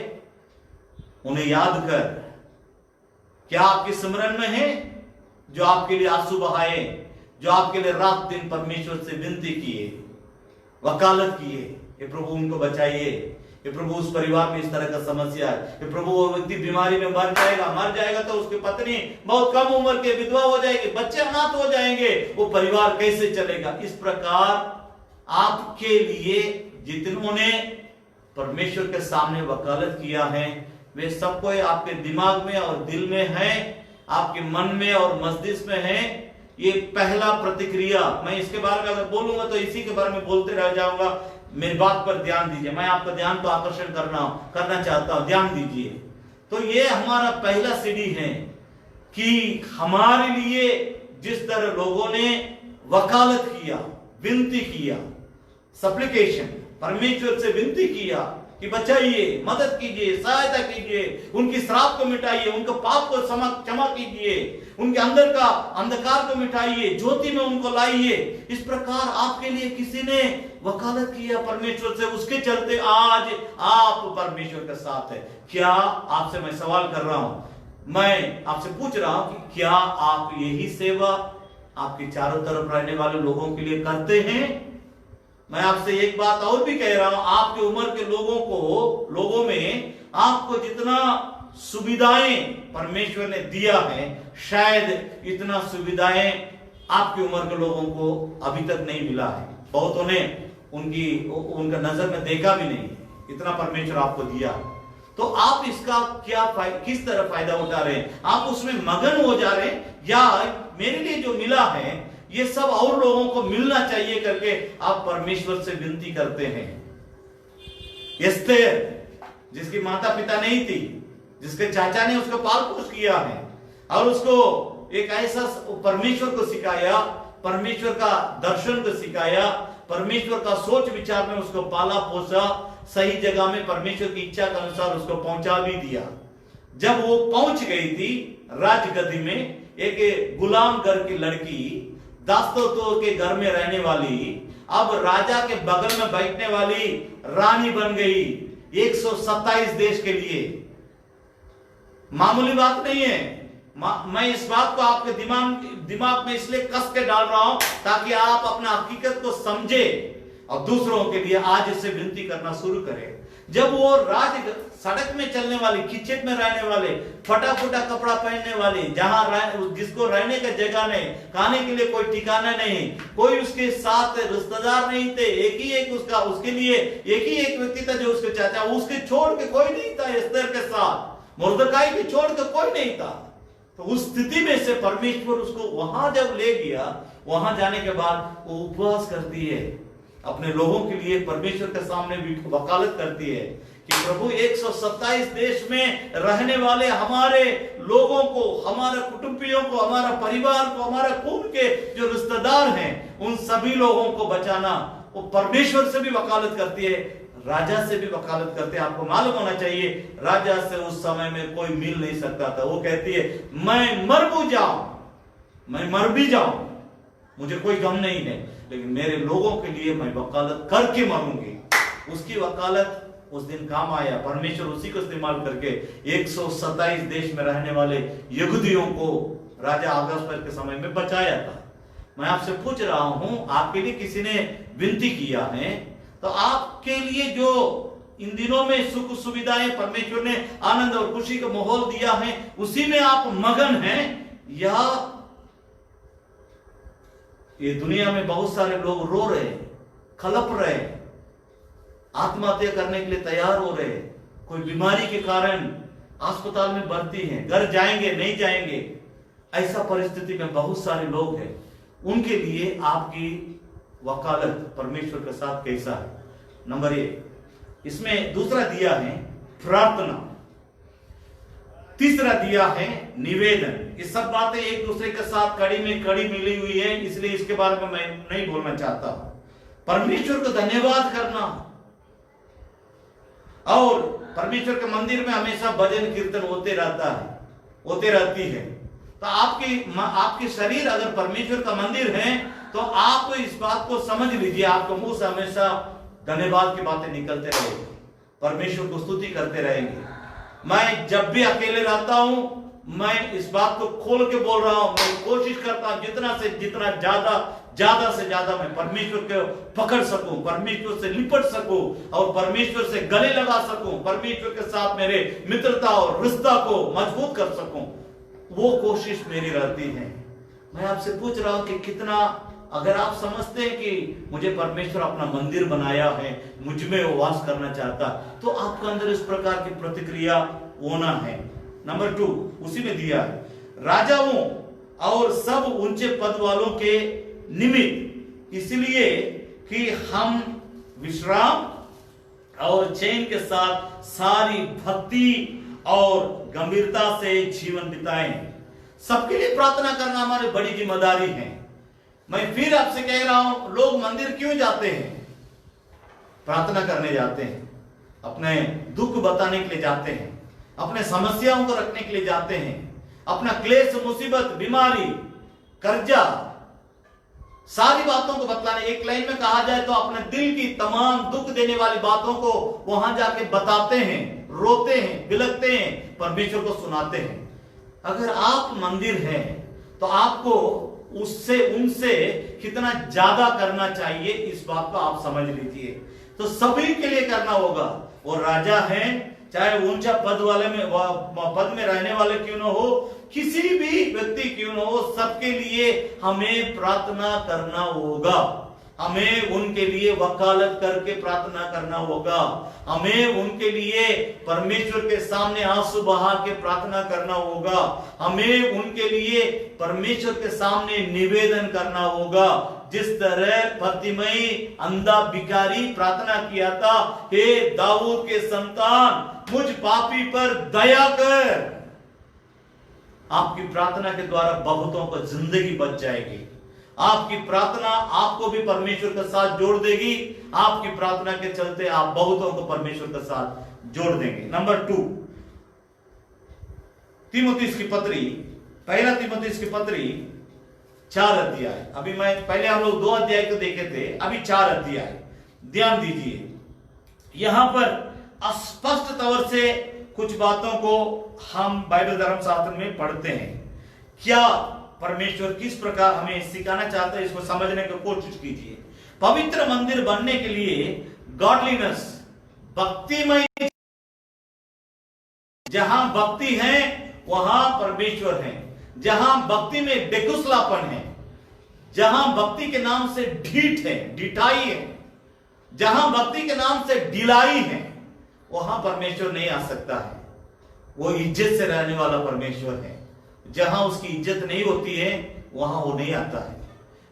उन्हें याद कर। क्या आपके स्मरण में है जो आपके लिए आंसू बहाए, जो आपके लिए रात दिन परमेश्वर से विनती किए, वकालत किए? ये प्रभु उनको बताइए, ये प्रभु उस परिवार में इस तरह का समस्या है, ये प्रभु वो व्यक्ति बीमारी में मर जाएगा तो उसकी पत्नी बहुत कम उम्र के विधवा हो जाएगी, बच्चे अनाथ हो जाएंगे, वो परिवार कैसे चलेगा? इस प्रकार आपके लिए जितनों ने परमेश्वर के सामने वकालत किया है, वे सब कोई आपके दिमाग में और दिल में है, आपके मन में और मस्तिष्क में है। ये पहला प्रतिक्रिया। मैं इसके बारे में अगर बोलूंगा तो इसी के बारे में बोलते रह जाऊंगा। मेरी बात पर ध्यान दीजिए। मैं आपका ध्यान तो आकर्षण करना चाहता हूं, ध्यान दीजिए। तो ये हमारा पहला सीढ़ी है कि हमारे लिए जिस तरह लोगों ने वकालत किया, विनती किया, सप्लिकेशन, परमेश्वर से विनती किया कि बचाइए, मदद कीजिए, सहायता कीजिए, उनकी श्राप को मिटाइए, उनके पाप को क्षमा कीजिए, उनके अंदर का अंधकार को मिटाइए, ज्योति में उनको लाइए। इस प्रकार आपके लिए किसी ने वकालत किया परमेश्वर से, उसके चलते आज आप परमेश्वर के साथ है। क्या आपसे मैं सवाल कर रहा हूं, मैं आपसे पूछ रहा हूं कि क्या आप यही सेवा आपके चारों तरफ रहने वाले लोगों के लिए करते हैं? मैं आपसे एक बात और भी कह रहा हूं, आपके उम्र के लोगों में आपको जितना सुविधाएं परमेश्वर ने दिया है, शायद इतना सुविधाएं आपकी उम्र के लोगों को अभी तक नहीं मिला है। बहुतों ने उनका नजर में देखा भी नहीं, इतना परमेश्वर आपको दिया। तो आप इसका किस तरह फायदा उठा रहे हैं? आप उसमें मगन हो जा रहे हैं, या मेरे लिए जो मिला है ये सब और लोगों को मिलना चाहिए करके आप परमेश्वर से विनती करते हैं? एस्तेर, जिसकी माता पिता नहीं थी, जिसके चाचा ने उसको पाल पोष किया है और उसको एक ऐसा परमेश्वर को सिखाया, परमेश्वर का दर्शन को सिखाया, परमेश्वर का सोच विचार में उसको पाला पोसा, सही जगह में परमेश्वर की इच्छा के अनुसार उसको पहुंचा भी दिया। जब वो पहुंच गई थी राजगद्दी में, एक गुलाम घर की लड़की, दासतो के घर में रहने वाली, अब राजा के बगल में बैठने वाली रानी बन गई 127 देश के लिए। मामूली बात नहीं है। मैं इस बात को आपके दिमाग में इसलिए कस के डाल रहा हूं ताकि आप अपना हकीकत को समझे और दूसरों के लिए आज इससे विनती करना शुरू करें। जब वो सड़क में चलने वाली, किचन में रहने वाले, फटा फुटा कपड़ा पहनने वाली, जहां जिसको रहने का जगह नहीं, खाने के लिए कोई ठिकाना नहीं, कोई उसके साथ रिश्तेदार नहीं थे, उसके लिए एक ही एक व्यक्ति था जो उसके चाचा, उसके छोड़ के कोई नहीं था। एस्तेर के साथ मुर्दकाई के छोड़ के कोई नहीं था। तो उस स्थिति में से परमेश्वर उसको वहां जब ले गया, वहां जाने के बाद वो उपवास करती है, अपने लोगों के लिए परमेश्वर के सामने भी वकालत करती है कि प्रभु 127 देश में रहने वाले हमारे लोगों को, हमारे कुटुंबियों को, हमारा परिवार को, हमारा खून के जो रिश्तेदार हैं, उन सभी लोगों को बचाना। वो परमेश्वर से भी वकालत करती है, राजा से भी वकालत करते हैं। आपको मालूम होना चाहिए, राजा से उस समय में कोई मिल नहीं सकता था। वो कहती है मैं मर भी जाऊं, मुझे कोई गम नहीं है, लेकिन मेरे लोगों के लिए मैं वकालत करके मरूंगी। उसकी वकालत उस दिन काम आया। परमेश्वर उसी को इस्तेमाल करके 127 देश में रहने वाले यहूदियों को राजा अहसवेरोश के समय में बचाया था। मैं आपसे पूछ रहा हूं, आपके लिए किसी ने विनती किया है, तो आपके लिए जो इन दिनों में सुख सुविधाएं परमेश्वर ने आनंद और खुशी का माहौल दिया है, उसी में आप मगन हैं, या ये दुनिया में बहुत सारे लोग रो रहे, खलप रहे, आत्महत्या करने के लिए तैयार हो रहे, कोई बीमारी के कारण अस्पताल में भर्ती हैं, घर जाएंगे नहीं जाएंगे, ऐसा परिस्थिति में बहुत सारे लोग हैं। उनके लिए आपकी वकालत परमेश्वर के साथ कैसा है? नंबर 1, इसमें दूसरा दिया है प्रार्थना, तीसरा दिया है निवेदन। ये सब बातें एक दूसरे के साथ कड़ी में कड़ी मिली हुई है, इसलिए इसके बारे में मैं नहीं बोलना चाहता। परमेश्वर को धन्यवाद करना, और परमेश्वर के मंदिर में हमेशा भजन कीर्तन होते रहती है। तो आपकी शरीर अगर परमेश्वर का मंदिर है, तो आप इस बात को समझ लीजिए, आपके मुंह से हमेशा धन्यवाद की बातें निकलते रहेंगे, परमेश्वर को स्तुति करते रहेंगे। मैं जब भी अकेले रहता हूं, मैं इस बात को खोल के बोल रहा हूं, मैं कोशिश करता हूं जितना से जितना ज्यादा से ज्यादा मैं परमेश्वर को पकड़ सकूं, परमेश्वर से लिपट सकूं और परमेश्वर से गले लगा सकूं, परमेश्वर के साथ मेरे मित्रता और रिश्ता को मजबूत कर सकूं, वो कोशिश मेरी रहती है। मैं आपसे पूछ रहा हूं कि कितना, अगर आप समझते हैं कि मुझे परमेश्वर अपना मंदिर बनाया है, मुझ में वो वास करना चाहता, तो आपके अंदर इस प्रकार की प्रतिक्रिया होना है। नंबर 2 उसी में दिया है, राजाओं और सब ऊंचे पद वालों के निमित्त, इसलिए कि हम विश्राम और चैन के साथ सारी भक्ति और गंभीरता से जीवन बिताएं। सबके लिए प्रार्थना करना हमारी बड़ी जिम्मेदारी है। मैं फिर आपसे कह रहा हूं, लोग मंदिर क्यों जाते हैं? प्रार्थना करने जाते हैं, अपने दुख बताने के लिए जाते हैं, अपने समस्याओं को रखने के लिए जाते हैं, अपना क्लेश, मुसीबत, बीमारी, कर्जा, सारी बातों को बतलाने। एक लाइन में कहा जाए तो अपने दिल की तमाम दुख देने वाली बातों को वहां जाके बताते हैं, रोते हैं, बिलखते हैं, परमेश्वर को सुनाते हैं। अगर आप मंदिर हैं तो आपको उससे उनसे कितना ज्यादा करना चाहिए, इस बात को आप समझ लीजिए। तो सभी के लिए करना होगा। वो राजा हैं, चाहे ऊंचा पद में रहने वाले क्यों न हो, किसी भी व्यक्ति क्यों न हो, सबके लिए हमें प्रार्थना करना होगा। हमें उनके लिए वकालत करके प्रार्थना करना होगा। हमें उनके लिए परमेश्वर के सामने आंसू बहा के प्रार्थना करना होगा। हमें उनके लिए परमेश्वर के सामने निवेदन करना होगा। जिस तरह भक्तिमयी अंधा भिखारी प्रार्थना किया था, हे दाऊद के संतान, मुझ पापी पर दया कर। आपकी प्रार्थना के द्वारा बहुतों को जिंदगी बच जाएगी। आपकी प्रार्थना आपको भी परमेश्वर के साथ जोड़ देगी। आपकी प्रार्थना के चलते आप बहुतों को परमेश्वर के साथ जोड़ देंगे। नंबर 2, तीमुथियुस की पत्री, पहला तीमुथियुस की पत्री 4 अध्याय। अभी मैं पहले हम लोग 2 अध्याय को देखे थे, अभी 4 अध्याय। ध्यान दीजिए, यहां पर स्पष्ट तौर से कुछ बातों को हम बाइबल धर्मशास्त्र में पढ़ते हैं। क्या परमेश्वर किस प्रकार हमें सिखाना चाहता है, इसको समझने की कोशिश कीजिए। पवित्र मंदिर बनने के लिए गॉडलीनेस, भक्तिमय, जहां भक्ति है वहां परमेश्वर है। जहां भक्ति में बेकुसलापन है, जहां भक्ति के नाम से ढीठ है, ढिठाई है, जहां भक्ति के नाम से ढिलाई है, वहां परमेश्वर नहीं आ सकता है। वो इज्जत से रहने वाला परमेश्वर है। जहां उसकी इज्जत नहीं होती है वहां वो नहीं आता है।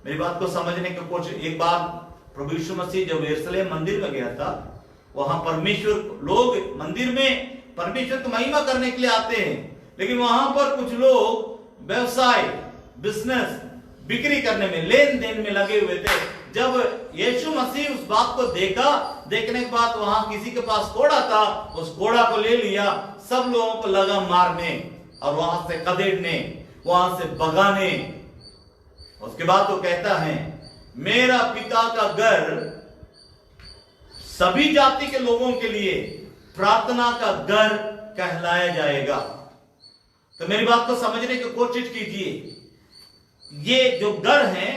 मेरी बात को समझने की कोशिश। एक बार प्रभु यीशु मसीह जब यरूशलेम मंदिर में गया था, वहां परमेश्वर, लोग मंदिर में परमेश्वर की महिमा करने के लिए आते हैं, लेकिन वहां पर कुछ लोग व्यवसाय, बिजनेस, बिक्री करने में, लेन देन में लगे हुए थे। जब यीशु मसीह उस बात को देखा, देखने के बाद वहां किसी के पास घोड़ा था, उस घोड़ा को ले लिया, सब लोगों को लगा मारने और वहां से खदेड़ने, वहां से भगाने। उसके बाद तो कहता है, मेरा पिता का घर सभी जाति के लोगों के लिए प्रार्थना का घर कहलाया जाएगा। तो मेरी बात को समझने की कोशिश कीजिए। ये जो घर है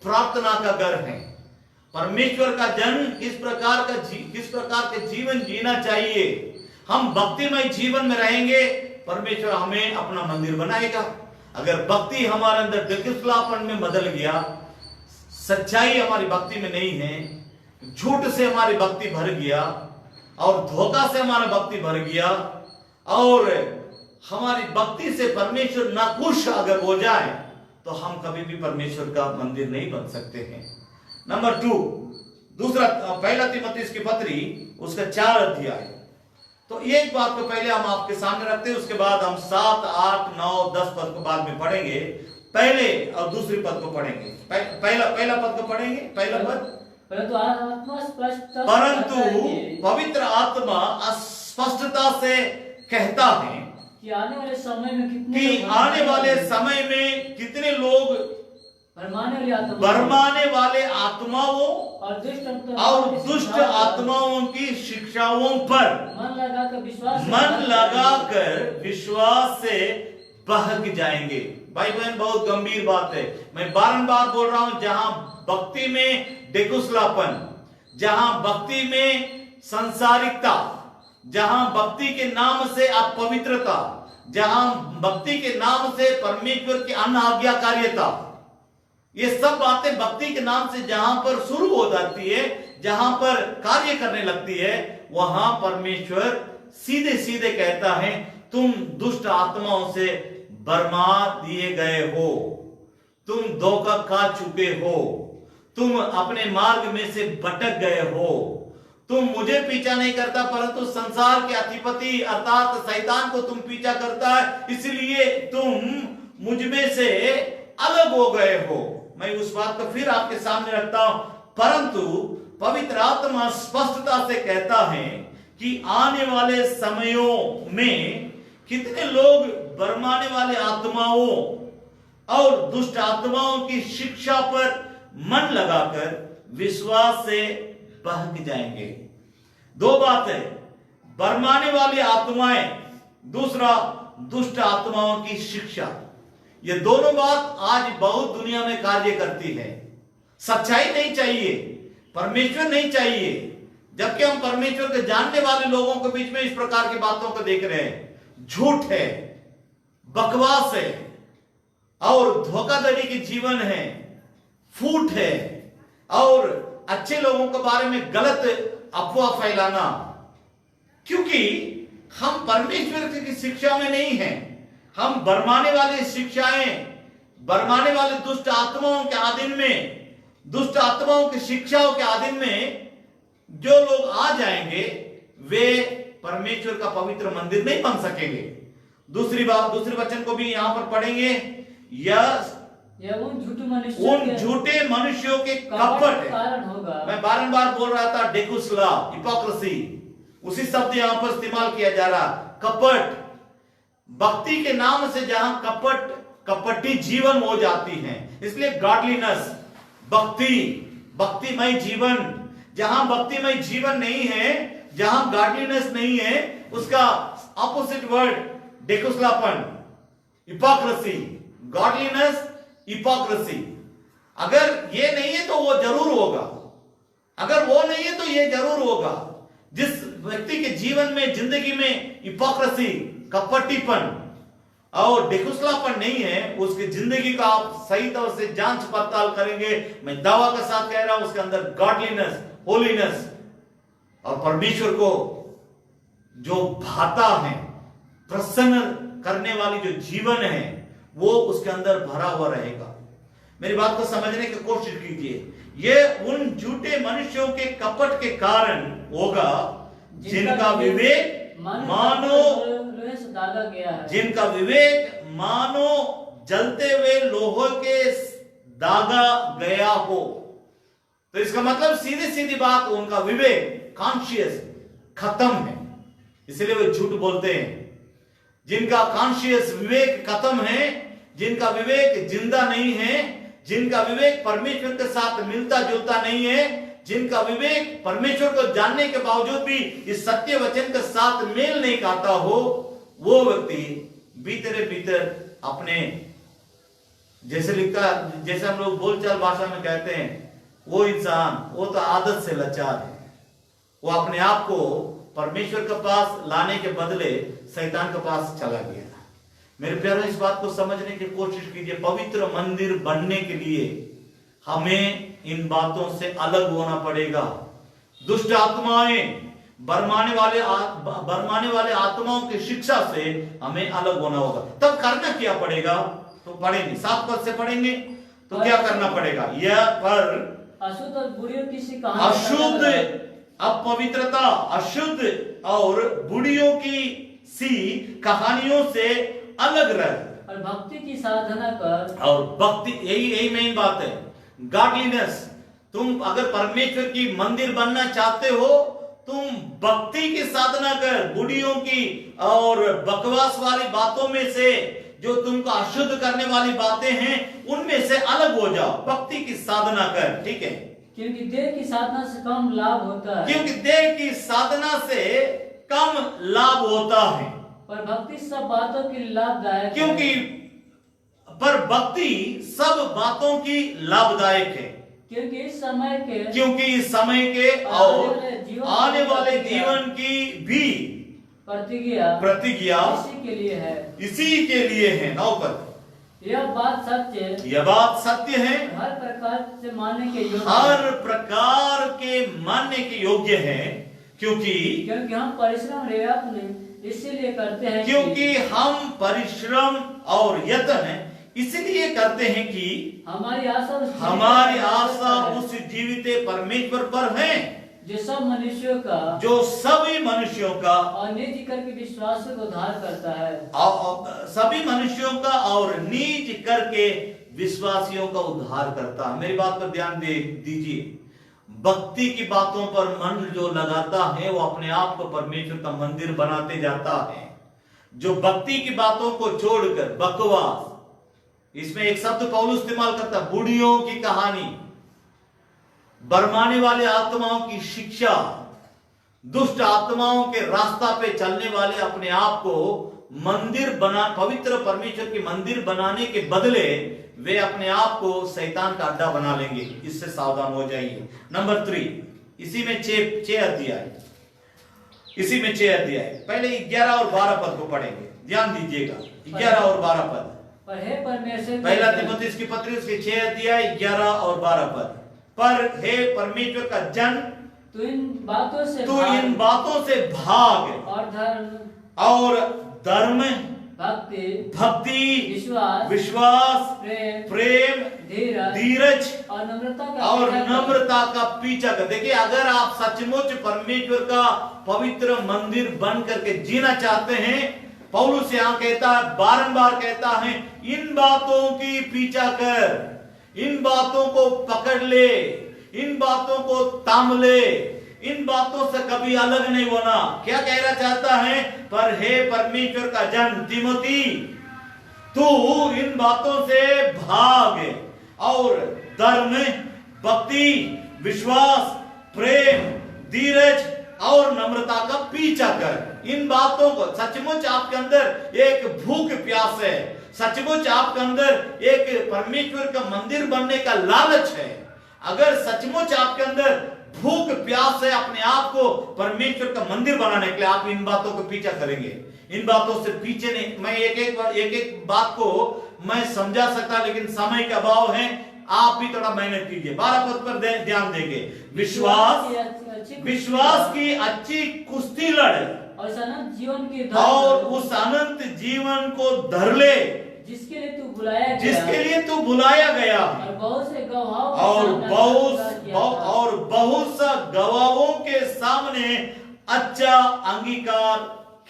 प्रार्थना का घर है। परमेश्वर का जन किस प्रकार के जीवन जीना चाहिए। हम भक्तिमय जीवन में रहेंगे, परमेश्वर हमें अपना मंदिर बनाएगा। अगर भक्ति हमारे अंदर बेकुसलापन में बदल गया, सच्चाई हमारी भक्ति में नहीं है, झूठ से हमारी भक्ति भर गया और धोखा से हमारा भक्ति भर गया और हमारी भक्ति से परमेश्वर नाखुश अगर हो जाए, तो हम कभी भी परमेश्वर का मंदिर नहीं बन सकते हैं। नंबर 2, दूसरा, पहला तीमुथियुस की पत्री उसका 4 अध्याय। तो एक बात को पहले हम आपके सामने रखते हैं, उसके बाद हम 7, 8, 9, 10 पद को बाद में पढ़ेंगे। पहले और दूसरे पद को पढ़ेंगे। पहला पद को पढ़ेंगे, पहला पद। परंतु पवित्र आत्मा स्पष्टता से कहता है कि आने वाले समय में कितने लोग भरमाने वाले आत्माओं और दुष्ट आत्माओं की शिक्षाओं पर मन लगाकर विश्वास से बहक जाएंगे। भाई बहन, बहुत गंभीर बात है। मैं बारंबार बोल रहा हूं, जहां भक्ति में बेकुसलापन, जहां भक्ति में संसारिकता, जहां भक्ति के नाम से अपवित्रता, जहां भक्ति के नाम से परमेश्वर की अनाज्ञाकारिता, ये सब बातें भक्ति के नाम से जहां पर शुरू हो जाती है, जहां पर कार्य करने लगती है, वहां परमेश्वर सीधे सीधे कहता है, तुम दुष्ट आत्माओं से बरमा दिए गए हो, तुम धोखा खा चुके हो, तुम अपने मार्ग में से भटक गए हो, तुम मुझे पीछा नहीं करता परंतु संसार के अधिपति अर्थात शैतान को तुम पीछा करता है, इसलिए तुम मुझ में से अलग हो गए हो। मैं उस बात को फिर आपके सामने रखता हूं, परंतु पवित्र आत्मा स्पष्टता से कहता है कि आने वाले समयों में कितने लोग भरमाने वाले आत्माओं और दुष्ट आत्माओं की शिक्षा पर मन लगाकर विश्वास से बहक जाएंगे। 2 बातें, भरमाने वाली आत्माएं, दूसरा दुष्ट आत्माओं की शिक्षा। ये दोनों बात आज बहुत दुनिया में कार्य करती है। सच्चाई नहीं चाहिए, परमेश्वर नहीं चाहिए, जबकि हम परमेश्वर के जानने वाले लोगों के बीच में इस प्रकार की बातों को देख रहे हैं। झूठ है, बकवास है और धोखाधड़ी के जीवन है, फूट है और अच्छे लोगों के बारे में गलत अफवाह फैलाना, क्योंकि हम परमेश्वर की शिक्षा में नहीं हैं। हम बरमाने वाली शिक्षाएं, बरमाने वाले दुष्ट आत्माओं के अधीन में, दुष्ट आत्माओं की शिक्षाओं के अधीन में जो लोग आ जाएंगे वे परमेश्वर का पवित्र मंदिर नहीं बन सकेंगे। दूसरी बात, दूसरे वचन को भी यहां पर पढ़ेंगे, यह उन झूठे मनुष्यों के कपट कारण होगा। मैं बारंबार बोल रहा था, डेकुस्ला, हिपोक्रेसी, उसी शब्द यहां पर इस्तेमाल किया जा रहा। कपट, भक्ति के नाम से जहां कपट, कपटी जीवन हो जाती है, इसलिए गॉडलीनेस, भक्ति, भक्तिमय जीवन, जहां भक्तिमय जीवन नहीं है, जहां गॉडलीनेस नहीं है, उसका ऑपोजिट वर्ड डेकुस्लापन, हिपोक्रेसी, गॉडलीनेस, हिपोक्रेसी। अगर ये नहीं है तो वो जरूर होगा, अगर वो नहीं है तो ये जरूर होगा। जिस व्यक्ति के जीवन में, जिंदगी में हिपोक्रेसी, कपटीपन और डेकुस्लापन नहीं है, उसकी जिंदगी का आप सही तरह से जांच पड़ताल करेंगे, मैं दावा के साथ कह रहा हूं, उसके अंदर गॉडलीनेस, होलीनेस और परमेश्वर को जो भाता है, प्रसन्न करने वाली जो जीवन है, वो उसके अंदर भरा हुआ रहेगा। मेरी बात को समझने की कोशिश कीजिए। ये उन झूठे मनुष्यों के कपट के कारण होगा जिनका विवेक मानो दागा गया है, जिनका विवेक मानो जलते हुए लोहे के दागा गया हो। तो इसका मतलब सीधी सीधी बात, उनका विवेक, कॉन्शियस खत्म है, इसलिए वे झूठ बोलते हैं। जिनका कॉन्शियस विवेक खत्म है, जिनका विवेक जिंदा नहीं है, जिनका विवेक परमेश्वर के साथ मिलता जुलता नहीं है, जिनका विवेक परमेश्वर को जानने के बावजूद भी इस सत्य वचन के साथ मेल नहीं खाता हो, वो व्यक्ति भीतर भीतर अपने, जैसे लिखता, जैसे हम लोग बोलचाल भाषा में कहते हैं, वो इंसान, वो तो आदत से लाचार है, वो अपने आप को परमेश्वर के पास लाने के बदले शैतान के पास चला गया। मेरे प्यारे, इस बात को समझने की कोशिश कीजिए। पवित्र मंदिर बनने के लिए हमें इन बातों से अलग होना पड़ेगा। दुष्ट आत्माएं, बरमाने वाले आत्माओं की शिक्षा से हमें अलग होना होगा। तब करना क्या पड़ेगा? तो पढ़ेंगे, 7 पद से पढ़ेंगे। तो क्या करना पड़ेगा? यह पर अशुद्ध और बुढ़ियों की अशुद्ध, अपवित्रता, अशुद्ध और बुढ़ियों की सी कहानियों से अलग रह और भक्ति की साधना कर। और भक्ति, यही मेन बात है, गॉडलीनेस। तुम अगर परमेश्वर की मंदिर बनना चाहते हो, तुम भक्ति की साधना कर, बुढ़ियों की और बकवास वाली बातों में से, जो तुमको अशुद्ध करने वाली बातें हैं, उनमें से अलग हो जाओ, भक्ति की साधना कर। ठीक है, क्योंकि देह की साधना से कम लाभ होता है, क्योंकि देह की साधना से कम लाभ होता है, पर भक्ति सब बातों की लाभदायक, क्योंकि पर भक्ति सब बातों की लाभदायक है, क्योंकि इस समय के और आने वाले जीवन की भी प्रतिज्ञा इसी के लिए है। 9 पद, यह बात सत्य है, हर प्रकार से मानने के योग्य, हर प्रकार के मानने के योग्य है, क्योंकि हम परिश्रम यत्न इसीलिए करते हैं, क्योंकि हम परिश्रम और यत्न इसलिए करते हैं कि हमारी आशा उस जीवित परमेश्वर पर है, जो सभी मनुष्यों का और निज करके विश्वास को उद्धार करता है, सभी मनुष्यों का और निज करके विश्वासियों का उद्धार करता है। मेरी बात पर ध्यान दीजिए। भक्ति की बातों पर मन जो लगाता है, वो अपने आप को परमेश्वर का मंदिर बनाते जाता है। जो भक्ति की बातों को छोड़कर बकवास, इसमें एक शब्द पौलुस इस्तेमाल करता है, बुढ़ियों की कहानी, बरमाने वाले आत्माओं की शिक्षा, दुष्ट आत्माओं के रास्ता पे चलने वाले अपने आप को मंदिर बना, पवित्र परमेश्वर की मंदिर बनाने के बदले वे अपने आप को शैतान का अड्डा बना लेंगे। इससे सावधान हो जाइए। नंबर 3, इसी में 6 अध्याय, इसी में 6 अध्याय, पहले 11 और 12 पद को पढ़ेंगे, ध्यान दीजिएगा। 11 और 12 पद, पहला तीमुथियुस की पत्री उसके 6 अध्याय 11 और 12 पद। पर हे परमेश्वर का जन, तू इन बातों से भाग और धर्म, भक्ति, विश्वास, प्रेम, धीरज और नम्रता का पीछा कर। देखिए, अगर आप सचमुच परमेश्वर का पवित्र मंदिर बन करके जीना चाहते हैं, पौलुस यहाँ कहता है, बारंबार कहता है, इन बातों की पीछा कर, इन बातों को पकड़ ले, इन बातों को थाम ले, इन बातों से कभी अलग नहीं होना। क्या कहना चाहता है? पर हे परमेश्वर का जन तीमुथी, तू इन बातों से भाग और धर्म, भक्ति, विश्वास, प्रेम, धीरज और नम्रता का पीछा कर। इन बातों को, सचमुच आपके अंदर एक भूख प्यास है, सचमुच आपके अंदर एक परमेश्वर का मंदिर बनने का लालच है, अगर सचमुच आपके अंदर भूख प्यास है अपने आप को परमेश्वर का मंदिर बनाने के लिए, आप इन बातों को पीछा करेंगे। इन बातों से पीछे नहीं। मैं एक बात को मैं समझा सकता, लेकिन समय का अभाव है, आप भी थोड़ा मेहनत कीजिए। 12 पद पर ध्यान देंगे। विश्वास की अच्छी कुश्ती लड़ और उस अनंत जीवन को धर ले जिसके लिए तू बुलाया गया और बहुत सा गवाहों के सामने अच्छा अंगीकार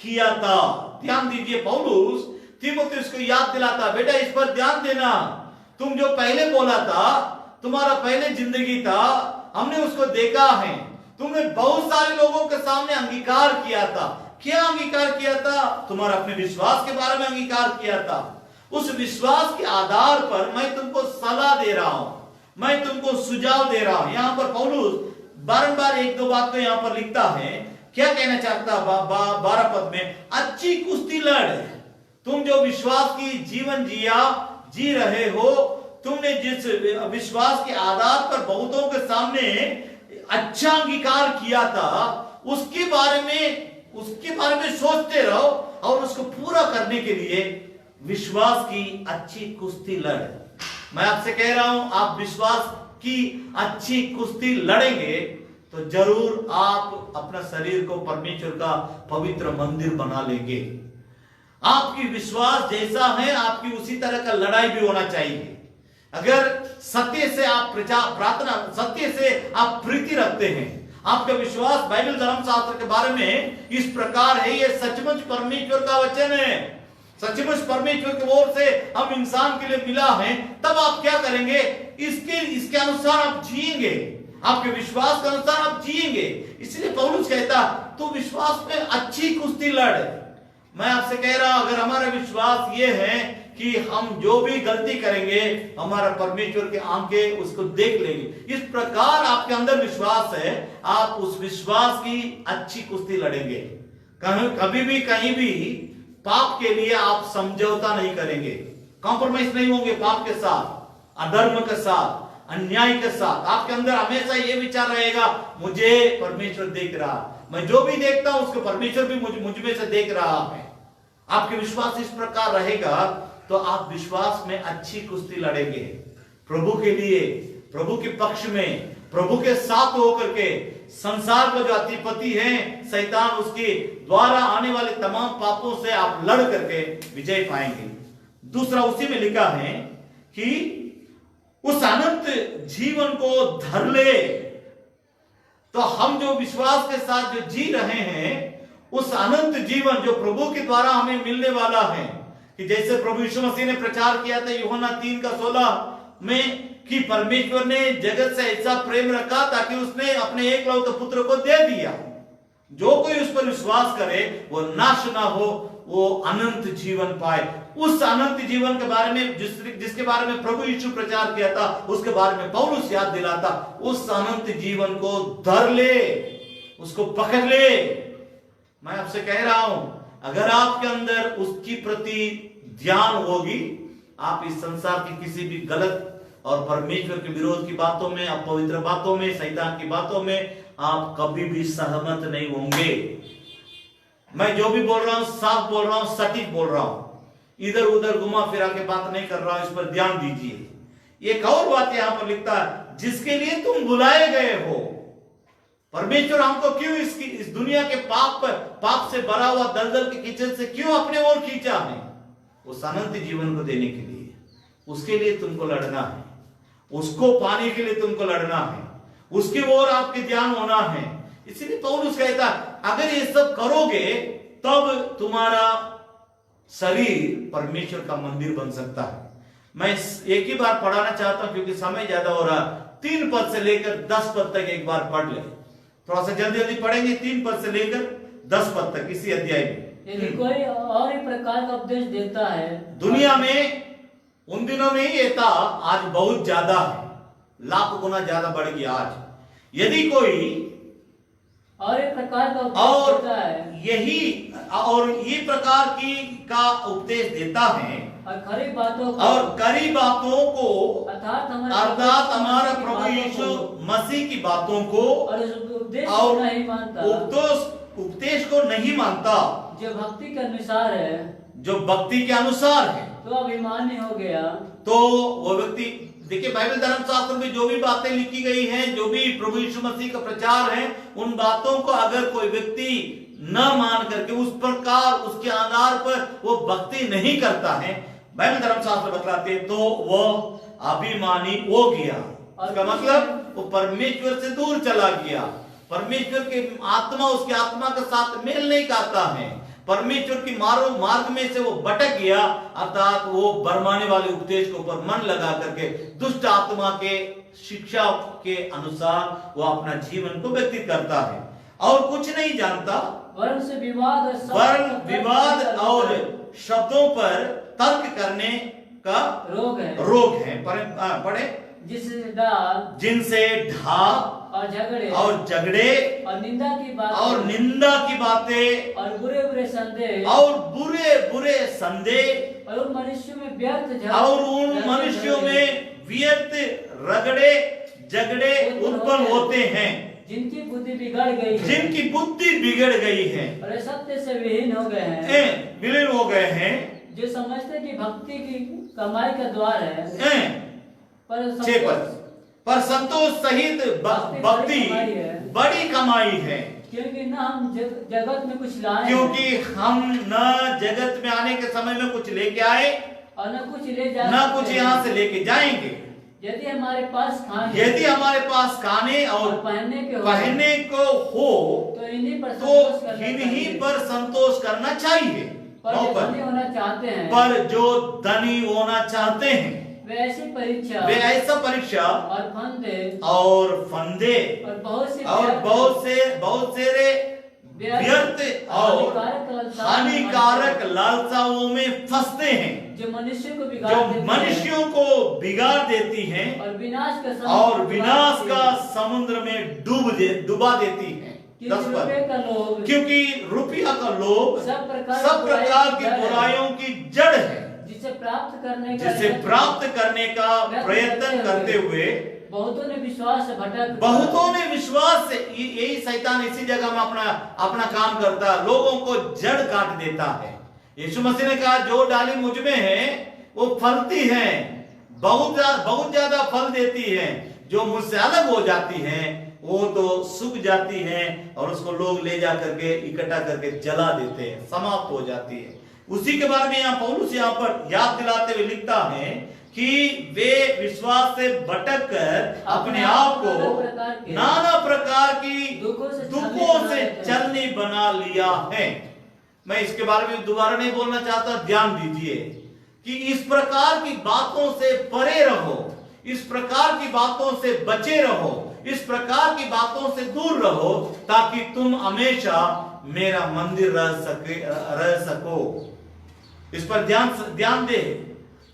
किया था। ध्यान दीजिए, पौलुस तीमुथियुस को याद दिलाता, बेटा इस पर ध्यान देना, तुम जो पहले बोला था, तुम्हारा पहले जिंदगी था, हमने उसको देखा है, तुमने बहुत सारे लोगों के सामने अंगीकार किया था। क्या अंगीकार किया था? तुम्हारा अपने विश्वास के बारे में अंगीकार किया था। उस विश्वास के आधार पर मैं तुमको सलाह दे रहा हूं, मैं तुमको सुझाव दे रहा हूं। यहां पर पौलुस बारंबार 1-2 बात को यहां पर लिखता है। क्या कहना चाहता? 12 पद में, अच्छी कुश्ती लड़। तुम जो विश्वास की जीवन जी रहे हो, तुमने जिस विश्वास के आधार पर बहुतों के सामने अच्छा अंगीकार किया था, उसके बारे में सोचते रहो और उसको पूरा करने के लिए विश्वास की अच्छी कुश्ती लड़। मैं आपसे कह रहा हूं, आप विश्वास की अच्छी कुश्ती लड़ेंगे तो जरूर आप अपना शरीर को परमेश्वर का पवित्र मंदिर बना लेंगे। आपकी विश्वास जैसा है, आपकी उसी तरह का लड़ाई भी होना चाहिए। अगर सत्य से आप प्रार्थना, सत्य से आप प्रीति रखते हैं, आपका विश्वास बाइबल धर्मशास्त्र के बारे में इस प्रकार है, ये सचमुच परमेश्वर का वचन है, सचमुच परमेश्वर की ओर से हम इंसान के लिए मिला है, तब आप क्या करेंगे? इसके अनुसार आप जिएंगे, आपके विश्वास के अनुसार आप जिएंगे। इसलिए पौलुस कहता, तू विश्वास में अच्छी कुश्ती लड़। मैं आपसे कह रहा हूं, अगर हमारा विश्वास ये है कि हम जो भी गलती करेंगे, हमारा परमेश्वर के आंखें उसको देख लेंगे, इस प्रकार आपके अंदर विश्वास है, आप उस विश्वास की अच्छी कुश्ती लड़ेंगे। कभी भी कहीं भी पाप के लिए आप समझौता नहीं करेंगे, कॉम्प्रोमाइज नहीं होंगे पाप के साथ, अधर्म के साथ, अन्याय के साथ। आपके अंदर हमेशा ये विचार रहेगा, मुझे परमेश्वर देख रहा, मैं जो भी देखता हूं उसको परमेश्वर भी मुझ में से देख रहा है। आपके विश्वास इस प्रकार रहेगा तो आप विश्वास में अच्छी कुश्ती लड़ेंगे, प्रभु के लिए, प्रभु के पक्ष में, प्रभु के साथ होकर के। संसार का जो अधिपति है शैतान, उसके द्वारा आने वाले तमाम पापों से आप लड़ करके विजय पाएंगे। दूसरा उसी में लिखा है कि उस अनंत जीवन को धर ले। तो हम जो विश्वास के साथ जो जी रहे हैं, उस अनंत जीवन जो प्रभु के द्वारा हमें मिलने वाला है, कि जैसे प्रभु यीशु मसीह ने प्रचार किया था यूहन्ना 3:16 में, कि परमेश्वर ने जगत से ऐसा प्रेम रखा ताकि उसने अपने एकलौते पुत्र को दे दिया, जो कोई उस पर विश्वास करे वो नाश ना हो, वो अनंत जीवन पाए। उस अनंत जीवन के बारे में जिसके बारे में प्रभु यीशु प्रचार किया था, उसके बारे में पौलुस याद दिलाता, उस अनंत जीवन को धर ले, उसको पकड़ ले। मैं आपसे कह रहा हूं, अगर आपके अंदर उसकी प्रति ध्यान होगी, आप इस संसार की किसी भी गलत और परमेश्वर के विरोध की बातों में, अपवित्र बातों में, शैतान की बातों में आप कभी भी सहमत नहीं होंगे। मैं जो भी बोल रहा हूं साफ बोल रहा हूं, सटीक बोल रहा हूं, इधर उधर घुमा फिरा के बात नहीं कर रहा हूं, इस पर ध्यान दीजिए। एक और बात यहां पर लिखता है, जिसके लिए तुम बुलाए गए हो। परमेश्वर हमको क्यों इस दुनिया के पाप से भरा हुआ दलदल के कीचड़ से क्यों अपने ओर खींचा है? उस अनंत जीवन को देने के लिए, उसके लिए तुमको लड़ना है, उसको पाने के लिए तुमको लड़ना है, उसकी ओर आपके ध्यान होना है। इसीलिए पौलुस कहता अगर ये सब करोगे तब तुम्हारा शरीर परमेश्वर का मंदिर बन सकता है। मैं एक ही बार पढ़ाना चाहता हूं क्योंकि समय ज्यादा हो रहा। 3 पद से लेकर 10 पद तक एक बार पढ़ ले, थोड़ा सा जल्दी जल्दी पढ़ेंगे। 3 पद से लेकर 10 पद तक इसी अध्याय में। यदि कोई और ही प्रकार का उपदेश देता है, दुनिया में उन दिनों में ही ये था, आज बहुत ज्यादा है, लाख गुना ज्यादा बढ़ गया आज। यदि कोई और एक प्रकार का उपदेश देता है, ये प्रकार का उपदेश देता है और खरी बातों को अर्थात हमारा प्रभु यीशु मसीह की बातों को और उपदेश को नहीं मानता, जो भक्ति के अनुसार है, जो भक्ति के अनुसार है, तो अभिमानी हो गया। तो वो व्यक्ति, देखिए बाइबल धर्मशास्त्र में जो भी बातें लिखी गई हैं, जो भी प्रभु यीशु मसीह का प्रचार है, उन बातों को अगर कोई व्यक्ति न मान करके उस प्रकार उसके आधार पर वो भक्ति नहीं करता है, बाइबल धर्मशास्त्र बतलाते हैं, तो वो अभिमानी हो गया। इसका मतलब वो परमेश्वर से दूर चला गया, परमेश्वर के आत्मा उसके आत्मा के साथ मेल नहीं खाता है, परमेश्वर की मार्ग में से वो भटक गया, अर्थात वो बरमाने वाले उपदेश के ऊपर मन लगा करके दुष्ट आत्मा के शिक्षा के अनुसार वो अपना जीवन को व्यतीत करता है और कुछ नहीं जानता। वर्ण से विवाद और शब्दों पर तर्क करने का रोग है। पढ़े, जिनसे ढाल और झगड़े और निंदा की बातें और बुरे बुरे संदेह और उन मनुष्यों में व्यर्थ रगड़े झगड़े उत्पन्न होते हैं, जिनकी बुद्धि बिगड़ गई है और सत्य से विहीन हो गए हैं, जो समझते कि भक्ति की कमाई का द्वार है, पर संतोष सहित भक्ति बड़ी कमाई है। क्योंकि न हम जगत में कुछ लाए, क्योंकि हम न जगत में आने के समय में कुछ लेके आए और न कुछ यहाँ से लेके जाएंगे। यदि हमारे पास खाने और पहनने को हो तो इन्हीं पर संतोष करना चाहिए। पर जो धनी होना चाहते हैं वे ऐसा परीक्षा और फंदे और बहुत से व्यर्थ और हानिकारक लालसाओं में फंसते हैं, जो मनुष्यों को बिगाड़ देती हैं और विनाश का समुद्र में डुबा देती हैं। क्योंकि रुपया का लोभ सब प्रकार की बुराइयों की जड़ है, जिसे प्राप्त करने का प्रयत्न करते हुए बहुतों ने विश्वास से यही शैतान इसी जगह में अपना काम करता है, लोगों को जड़ काट देता है। यीशु मसीह ने कहा जो डाली मुझ में है वो फलती है, बहुत ज्यादा फल देती है, जो मुझसे अलग हो जाती है वो तो सूख जाती है और उसको लोग ले जा करके इकट्ठा करके जला देते हैं, समाप्त हो जाती है। उसी के बारे में यहाँ पौलुस यहाँ पर याद दिलाते हुए लिखता है कि वे विश्वास से भटक कर अपने आप को नाना प्रकार की दुखों से चलनी बना लिया है। मैं इसके बारे में दोबारा नहीं बोलना चाहता, ध्यान दीजिए कि इस प्रकार की बातों से परे रहो, इस प्रकार की बातों से बचे रहो, इस प्रकार की बातों से दूर रहो, ताकि तुम हमेशा मेरा मंदिर रह सको। इस पर ध्यान दे,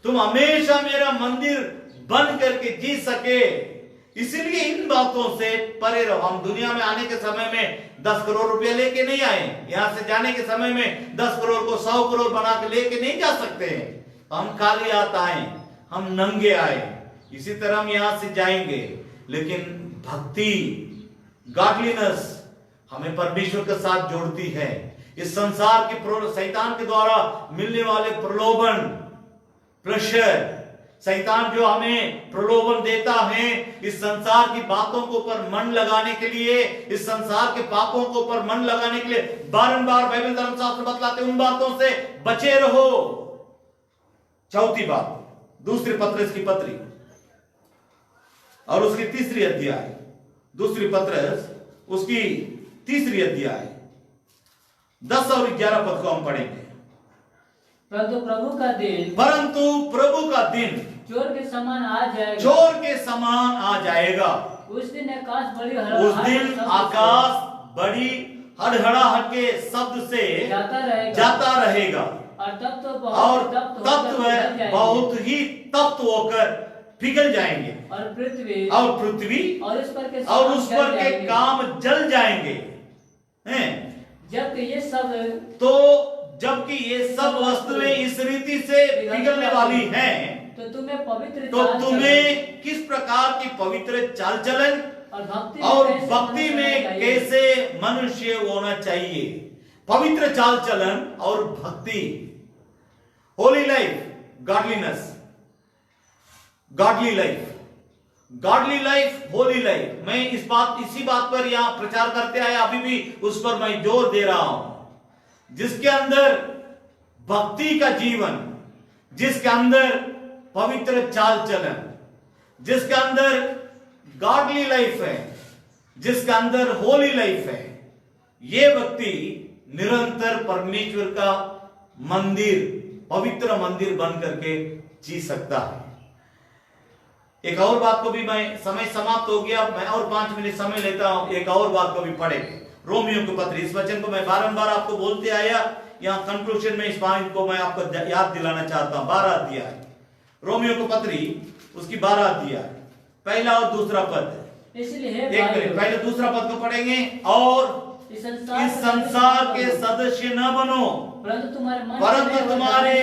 तुम हमेशा मेरा मंदिर बन करके जी सके। इसीलिए इन बातों से परे रहो। हम दुनिया में आने के समय में 10 करोड़ रुपया लेके नहीं आए। यहां से जाने के समय में 10 करोड़ को 100 करोड़ बना के लेके नहीं जा सकते हैं। हम खाली हाथ आए, हम नंगे आए। इसी तरह हम यहां से जाएंगे, लेकिन भक्ति, गॉडलीनेस हमें परमेश्वर के साथ जोड़ती है। इस संसार की शैतान के द्वारा मिलने वाले प्रलोभन, प्रेशर, शैतान जो हमें प्रलोभन देता है इस संसार की बातों के ऊपर मन लगाने के लिए, इस संसार के पापों के ऊपर मन लगाने के लिए बारंबार बाइबल धर्मशास्त्र बतलाते, उन बातों से बचे रहो। चौथी बात, दूसरी पत्रस की पत्री और उसकी तीसरी अध्याय, दूसरी पत्रस उसकी तीसरी अध्याय 10 और 11 पद को हम पढ़ेंगे। परंतु प्रभु का दिन चोर के समान आ जाएगा। चोर के समान आ जाएगा। उस दिन आकाश बड़ी हड़हड़ाहट के शब्द से जाता रहेगा और तत्व बहुत ही तप्त होकर पिघल जाएंगे और पृथ्वी और उस पर के काम जल जाएंगे। जबकि ये सब वस्तुएं इस रीति से पिघलने वाली हैं, तो तुम्हें किस प्रकार की पवित्र चाल चलन और भक्ति में कैसे मनुष्य होना चाहिए। पवित्र चाल चलन और भक्ति, Holi life, godliness, godly life, Holi life. मैं इसी बात पर यहां प्रचार करते आया, अभी भी उस पर मैं जोर दे रहा हूं। जिसके अंदर भक्ति का जीवन, जिसके अंदर पवित्र चाल चलन, जिसके अंदर गॉडली लाइफ है, जिसके अंदर होली लाइफ है, ये व्यक्ति निरंतर परमेश्वर का मंदिर, पवित्र मंदिर बन करके जी सकता है। एक और बात को भी, मैं समय समाप्त हो गया, मैं और 5 मिनट समय लेता हूं, एक और बात को भी पढ़ेंगे। रोमियो की पत्री, इस वचन को मैं बारंबार आपको बोलते आया, यहां कंक्लूजन में इस पॉइंट को मैं आपको याद दिलाना चाहता हूं। 12 अध्याय रोमियो की पत्री, उसकी 12 अध्याय, पहला और दूसरा पद। इसलिए एक मिनट, पहले दूसरा पद को पढ़ेंगे। और इस संसार के सदस्य न बनो, परंतु तुम्हारे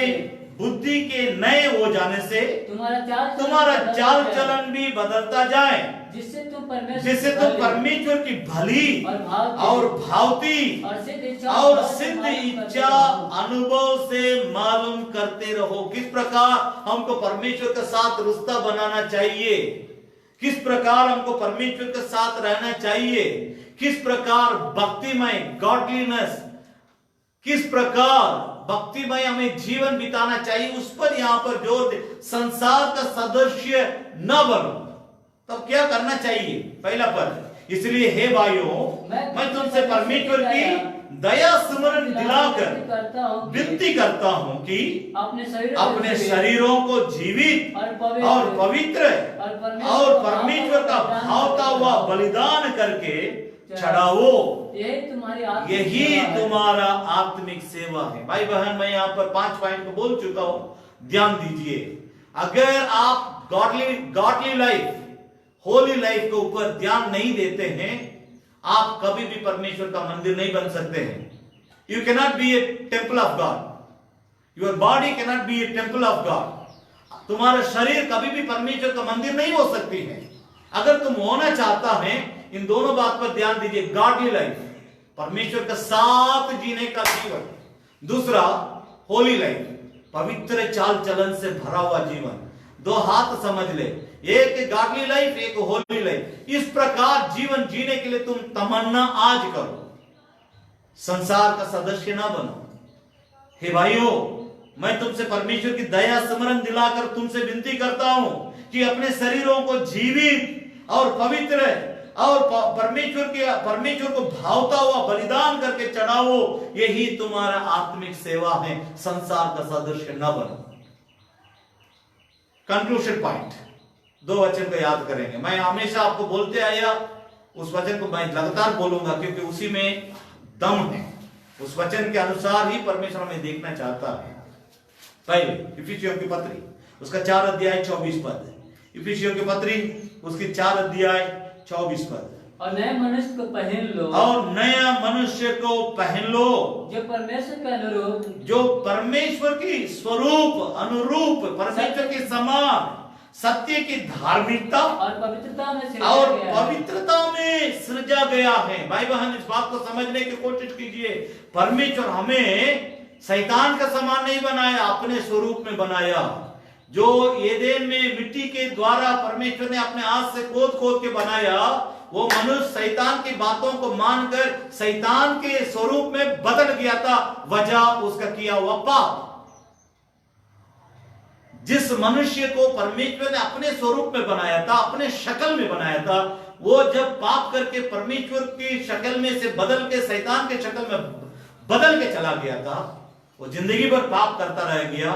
बुद्धि के नए हो जाने से तुम्हारा चाल चलन भी बदलता जाए, जिससे तुम परमेश्वर की भली और भावती और सिद्ध इच्छा अनुभव से मालूम करते रहो। किस प्रकार हमको परमेश्वर के साथ रिश्ता बनाना चाहिए, किस प्रकार हमको परमेश्वर के साथ रहना चाहिए, किस प्रकार भक्तिमय, गॉडलीनेस, किस प्रकार भक्तिमय हमें जीवन बिताना चाहिए, उस पर यहां पर जोर दे। संसार का सदस्य न बनो, तब क्या करना चाहिए? पहला पद, इसलिए हे भाइयों, मैं तुमसे परमेश्वर की दया स्मरण दिलाकर विनती करता हूं कि अपने शरीरों को जीवित और पवित्र और परमेश्वर का भावता हुआ बलिदान करके चढ़ाओ, यही तुम्हारा आत्मिक सेवा है। भाई बहन, मैं यहाँ पर 5 पॉइंट को बोल चुका हूं, ध्यान दीजिए। अगर आप गॉडली लाइफ, होली लाइफ के ऊपर ध्यान नहीं देते हैं, आप कभी भी परमेश्वर का मंदिर नहीं बन सकते हैं। You cannot be A temple of God, your body cannot be A temple of God. तुम्हारा शरीर कभी भी परमेश्वर का मंदिर नहीं हो सकती है। अगर तुम होना चाहता है, इन दोनों बात पर ध्यान दीजिए। गॉडली लाइफ, परमेश्वर का साथ जीने का जीवन। दूसरा, होली लाइफ, पवित्र चाल चलन से भरा हुआ जीवन। 2 हाथ समझ ले, एक गॉडली लाइफ, एक होली लाइफ। इस प्रकार जीवन जीने के लिए तुम तमन्ना आज करो, संसार का सदस्य ना बनो। हे भाइयों, मैं तुमसे परमेश्वर की दया स्मरण दिलाकर तुमसे विनती करता हूं कि अपने शरीरों को जीवित और पवित्र और परमेश्वर को भावता हुआ बलिदान करके चढ़ाओ, यही तुम्हारा आत्मिक सेवा है। संसार का सदस्य न बनो। कंक्लूजन पॉइंट, 2 वचन को याद करेंगे। मैं हमेशा आपको बोलते आया, उस वचन को मैं लगातार बोलूंगा, क्योंकि उसी में दम है। उस वचन के अनुसार ही परमेश्वर हमें देखना चाहता है। पहले इफिसियों की पत्री, उसका 4 अध्याय 24 पद। इफिसियों की पत्री उसकी 4 अध्याय 24 पद। और नए मनुष्य को पहन लो, और नया मनुष्य को पहन लो, जो परमेश्वर के अनुरूप, जो परमेश्वर की स्वरूप अनुरूप, परमेश्वर के समान सत्य की धार्मिकता और पवित्रता में सृजा गया है। भाई बहन, इस बात को समझने की कोशिश कीजिए। परमेश्वर हमें शैतान का समान नहीं बनाया, अपने स्वरूप में बनाया। जो एदेन में मिट्टी के द्वारा परमेश्वर ने अपने हाथ से खोद खोद के बनाया, वो मनुष्य शैतान की बातों को मानकर शैतान के स्वरूप में बदल गया था। वजह उसका किया हुआ पाप। जिस मनुष्य को परमेश्वर ने अपने स्वरूप में बनाया था, अपने शक्ल में बनाया था, वो जब पाप करके परमेश्वर की शक्ल में से बदल के शैतान के शक्ल में बदल के चला गया था, वो जिंदगी भर पाप करता रह गया।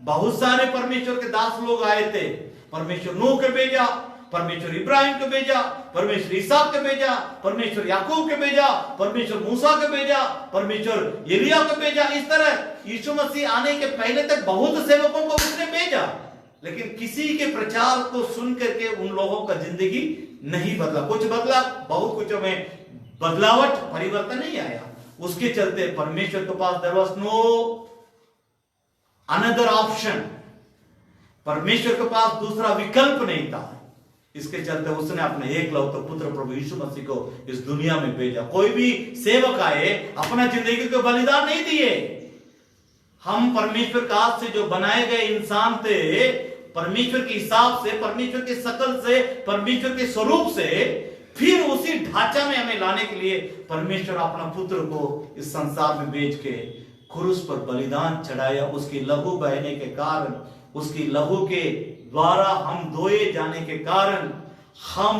बहुत सारे परमेश्वर के दास लोग आए थे। परमेश्वर नूह के भेजा, परमेश्वर इब्राहिम के भेजा, परमेश्वर इसहाक के भेजा, परमेश्वर याकूब के भेजा, परमेश्वर मूसा के भेजा, परमेश्वर एलिया के भेजा। इस तरह यीशु मसीह आने के पहले तक बहुत सेवकों को उसने भेजा, लेकिन किसी के प्रचार को सुन करके उन लोगों का जिंदगी नहीं बदला। कुछ बदला, बहुत कुछ में बदलावट, परिवर्तन नहीं आया। उसके चलते परमेश्वर के पास there was no another option, परमेश्वर के पास दूसरा विकल्प नहीं था। इसके चलते उसने अपने एकलौते पुत्र प्रभु यीशु मसीह को इस दुनिया में भेजा। कोई भी सेवक आए अपना जिंदगी को बलिदान नहीं दिए। हम परमेश्वर का हाथ से जो बनाए गए इंसान थे, परमेश्वर के हिसाब से, परमेश्वर के शकल से, परमेश्वर के स्वरूप से, फिर उसी ढांचा में हमें लाने के लिए परमेश्वर अपना पुत्र को इस संसार में भेज के क्रूस पर बलिदान चढ़ाया। उसकी लहू बहने के कारण, उसकी लहू के द्वारा हम धोए जाने के कारण, हम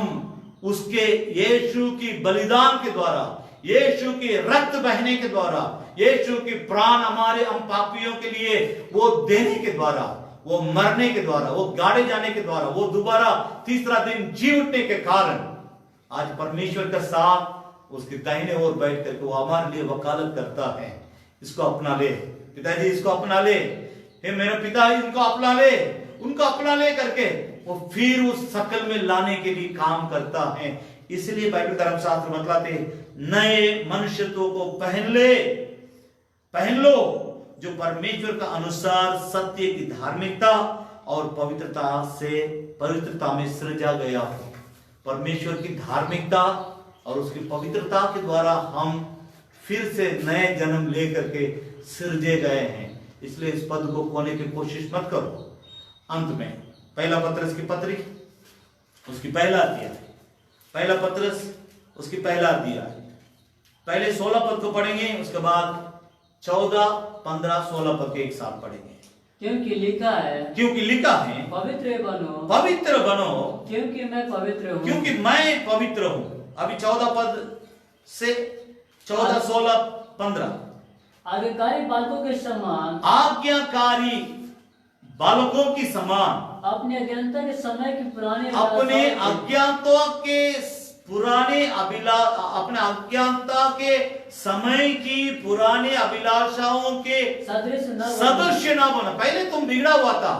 उसके यीशु की बलिदान के द्वारा, यीशु की रक्त बहने के द्वारा, यीशु की प्राण हमारे हम पापियों के लिए वो देने के द्वारा, वो मरने के द्वारा, वो गाड़े जाने के द्वारा, वो दोबारा तीसरा दिन जी उठने के कारण आज परमेश्वर का साथ उसके दाहिने ओर बैठ करके वो हमारे लिए वकालत करता है। इसको अपना ले पिताजी, इसको अपना ले, हे मेरे पिता, इनको अपना ले, उनको अपना ले करके वो फिर उस शकल में लाने के लिए काम करता है। इसलिए बाइबल धर्मशास्त्र बतलाते नए मनुष्यत्व को पहन ले, पहन लो, जो परमेश्वर का अनुसार सत्य की धार्मिकता और पवित्रता में सृजा गया हो। परमेश्वर की धार्मिकता और उसकी पवित्रता के द्वारा हम फिर से नए जन्म लेकर के सृजे गए हैं। इसलिए इस पद को खोने की कोशिश मत करो। अंत में पहला पत्रस की पत्री उसकी पहला अध्याय, पहला पत्रस उसकी पहला अध्याय, पहले 16 पद को पढ़ेंगे, उसके बाद 14, 15, 16 पद के एक साथ पढ़ेंगे। क्योंकि लिखा है, क्योंकि लिखा है, पवित्र बनो, पवित्र बनो, क्योंकि मैं पवित्र हूँ, क्योंकि मैं पवित्र हूँ। अभी 14 पद से 14, 16, 15 आज्ञाकारी बालकों के समान, आज्ञाकारी बालकों की समान, अपने अज्ञानता के समय की पुरानी, अपने अज्ञानता के पुराने अपने अज्ञानता के समय की पुराने अभिलाषाओं के सदृश न बना। पहले तुम बिगड़ा हुआ था,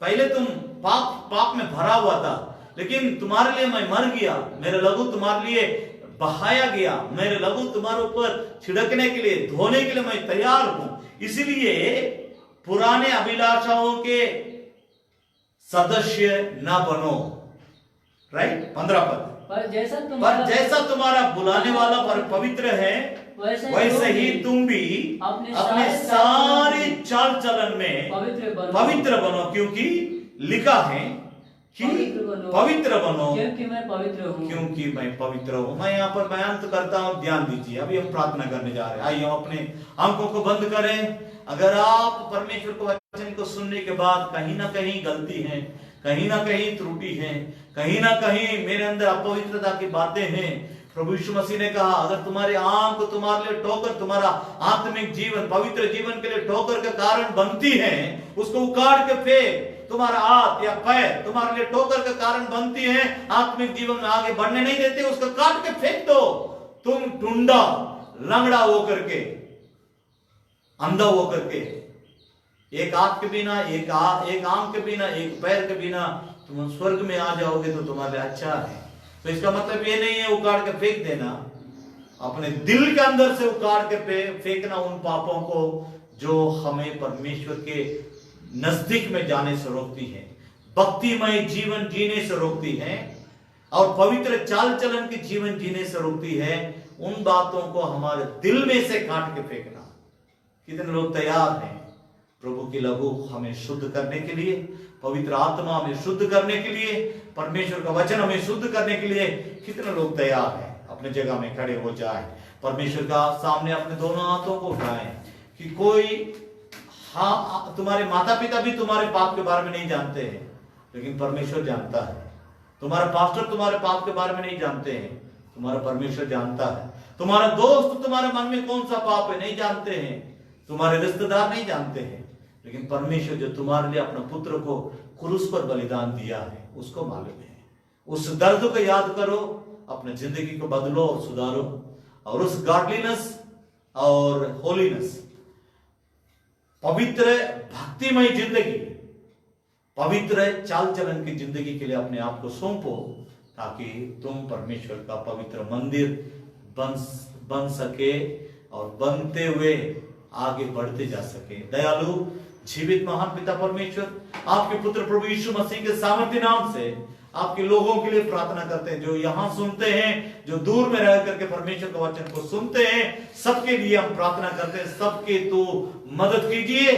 पहले तुम पाप में भरा हुआ था, लेकिन तुम्हारे लिए मैं मर गया, मेरे लहू तुम्हारे लिए बहाया गया, मेरे लहू तुम्हारे ऊपर छिड़कने के लिए, धोने के लिए मैं तैयार हूं। इसलिए पुराने अभिलाषाओं के सदस्य न बनो। राइट, 15 पद। पर जैसा तुम्हारा बुलाने वाला पवित्र है, वैसे ही तुम भी अपने सारे चाल चलन में पवित्र बनो, क्योंकि लिखा है कि पवित्र बनो, क्योंकि मैं पवित्र हूँ, क्योंकि मैं पवित्र हूँ। मैं यहाँ पर बयान तो करता हूँ, ध्यान दीजिए। अभी हम प्रार्थना करने जा रहे हैं। आइए हम अपने आंखों को बंद करें। अगर आप परमेश्वर को वचन को सुनने के बाद कहीं ना कहीं गलती है, कहीं ना कहीं त्रुटि है, कहीं ना कहीं मेरे अंदर अपवित्रता की बातें हैं, प्रभु यीशु मसीह ने कहा अगर तुम्हारे आंख तुम्हारे लिए ठोकर, तुम्हारा आत्मिक जीवन, पवित्र जीवन के लिए ठोकर का कारण बनती है, उसको उखाड़ के फेंक। तुम्हारा हाथ या पैर तुम्हारे लिए ठोकर का कारण बनती है, आत्मिक जीवन में आगे बढ़ने नहीं देते, उसको काट के फेंक दो। तुम टुंडा लंगड़ा होकर के, अंधा होकर के, एक हाथ के बिना, एक आंख के बिना, एक पैर के बिना तुम स्वर्ग में आ जाओगे तो तुम्हारे लिए अच्छा है। तो इसका मतलब ये नहीं है उखाड़ के फेंक देना, अपने दिल के अंदर से उखाड़ के फेंकना उन पापों को जो हमें परमेश्वर के नजदीक में जाने से रोकती है, भक्तिमय जीवन जीने से रोकती है और पवित्र चाल चलन के जीवन जीने से रोकती है। उन बातों को हमारे दिल में से काट के फेंकना। कितने लोग तैयार हैं प्रभु की लहू हमें शुद्ध करने के लिए, पवित्र आत्मा हमें शुद्ध करने के लिए, परमेश्वर का वचन हमें शुद्ध करने के लिए कितने लोग तैयार हैं? अपने जगह में खड़े हो जाए, परमेश्वर का सामने अपने दोनों हाथों को उठाएं कि कोई हाँ, तुम्हारे माता पिता भी तुम्हारे पाप के बारे में नहीं जानते हैं, लेकिन परमेश्वर जानता है। तुम्हारा पास्टर तुम्हारे पाप के बारे में नहीं जानते हैं, तुम्हारा परमेश्वर जानता है। तुम्हारा दोस्त तुम्हारे मन में कौन सा पाप है नहीं जानते हैं, तुम्हारे रिश्तेदार नहीं जानते हैं, लेकिन परमेश्वर जो तुम्हारे लिए अपना पुत्र को क्रूस पर बलिदान दिया है उसको मालूम है। उस दर्द को याद करो, अपने जिंदगी को बदलो और सुधारो, और उस गॉडलीनेस और होलीनेस, पवित्र भक्तिमय जिंदगी, पवित्र चाल चलन की जिंदगी के लिए अपने आप को सौंपो, ताकि तुम परमेश्वर का पवित्र मंदिर बन सके और बनते हुए आगे बढ़ते जा सके। दयालु जीवित महान पिता परमेश्वर, आपके पुत्र प्रभु यीशु मसीह के सामर्थ्य नाम से आपके लोगों के लिए प्रार्थना करते हैं, जो यहां सुनते हैं, जो दूर में रह करके परमेश्वर के वचन को सुनते हैं, सबके लिए हम प्रार्थना करते हैं। सबके तो मदद कीजिए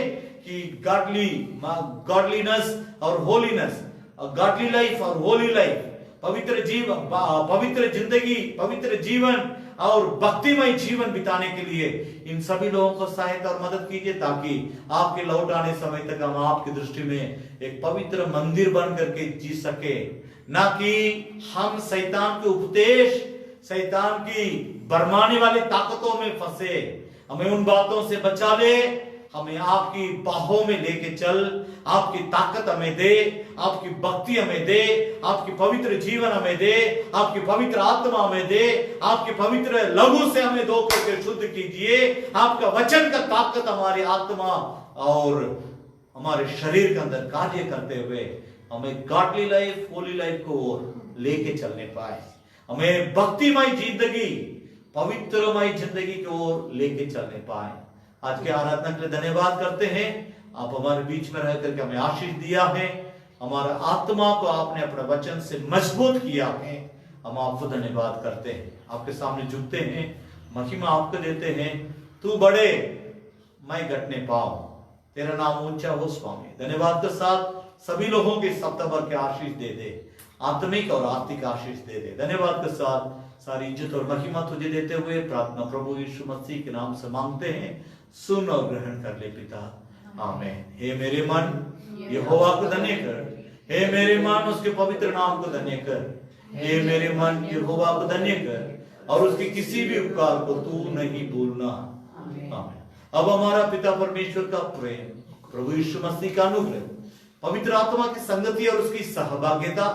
कि गॉडलीनेस और होलीनेस, गॉडली लाइफ और होली लाइफ, पवित्र जीवन, पवित्र जिंदगी, पवित्र जीवन और भक्तिमय जीवन बिताने के लिए इन सभी लोगों को सहायता और मदद कीजिए, ताकि आपके लौट आने समय तक हम आपकी दृष्टि में एक पवित्र मंदिर बन करके जी सके, ना कि हम शैतान के उपदेश, शैतान की बरमाने वाली ताकतों में फंसे। हमें उन बातों से बचा ले, हमें आपकी बाहों में लेके चल, आपकी ताकत हमें दे, आपकी भक्ति हमें दे, आपकी पवित्र जीवन हमें दे, आपकी पवित्र आत्मा हमें दे, आपके पवित्र लहू से हमें धो करके शुद्ध कीजिए। आपका वचन का ताकत हमारी आत्मा और हमारे शरीर के अंदर कार्य करते हुए हमें गॉडली लाइफ, होली लाइफ को ओर लेके चलने पाए, हमें भक्तिमय जिंदगी, पवित्रमय जिंदगी की ओर लेके चलने पाए। आज के आराधना के लिए धन्यवाद करते हैं। आप हमारे बीच में रह करके हमें आशीष दिया है, हमारा आत्मा को आपने अपने वचन से मजबूत किया है। हम आपको धन्यवाद करते हैं, आपके सामने झुकते हैं, महिमा आपको देते हैं। तू बढ़े, मैं घटने पाऊं, तेरा नाम ऊंचा हो स्वामी। धन्यवाद के साथ सभी लोगों के सप्ताह भर के आशीष दे दे, आत्मिक और आर्थिक आशीष दे दे। धन्यवाद के साथ सारी इज्जत और महिमा तुझे देते हुए प्रार्थना प्रभु यीशु मसीह के नाम से मांगते हैं। सुन और ग्रहण कर ले पिता, आमीन। हे मेरे मन यहोवा को धन्य कर, हे मेरे मन उसके पवित्र नाम को धन्य कर, हे मेरे मन यहोवा को धन्य कर और उसके किसी भी उपकार को तू नहीं भूलना। आमीन। अब हमारा पिता परमेश्वर का प्रेम, प्रभु यीशु मसीह का अनुग्रह, पवित्र आत्मा की संगति और उसकी सहभागिता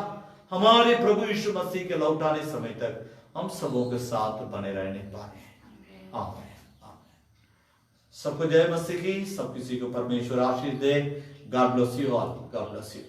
हमारे प्रभु यीशु मसीह के लौट आने समय तक हम सबों के साथ बने रहने पाए। आमीन। सबको जय मसीह की। सब किसी को परमेश्वर आशीष दे। God bless you all. God bless you.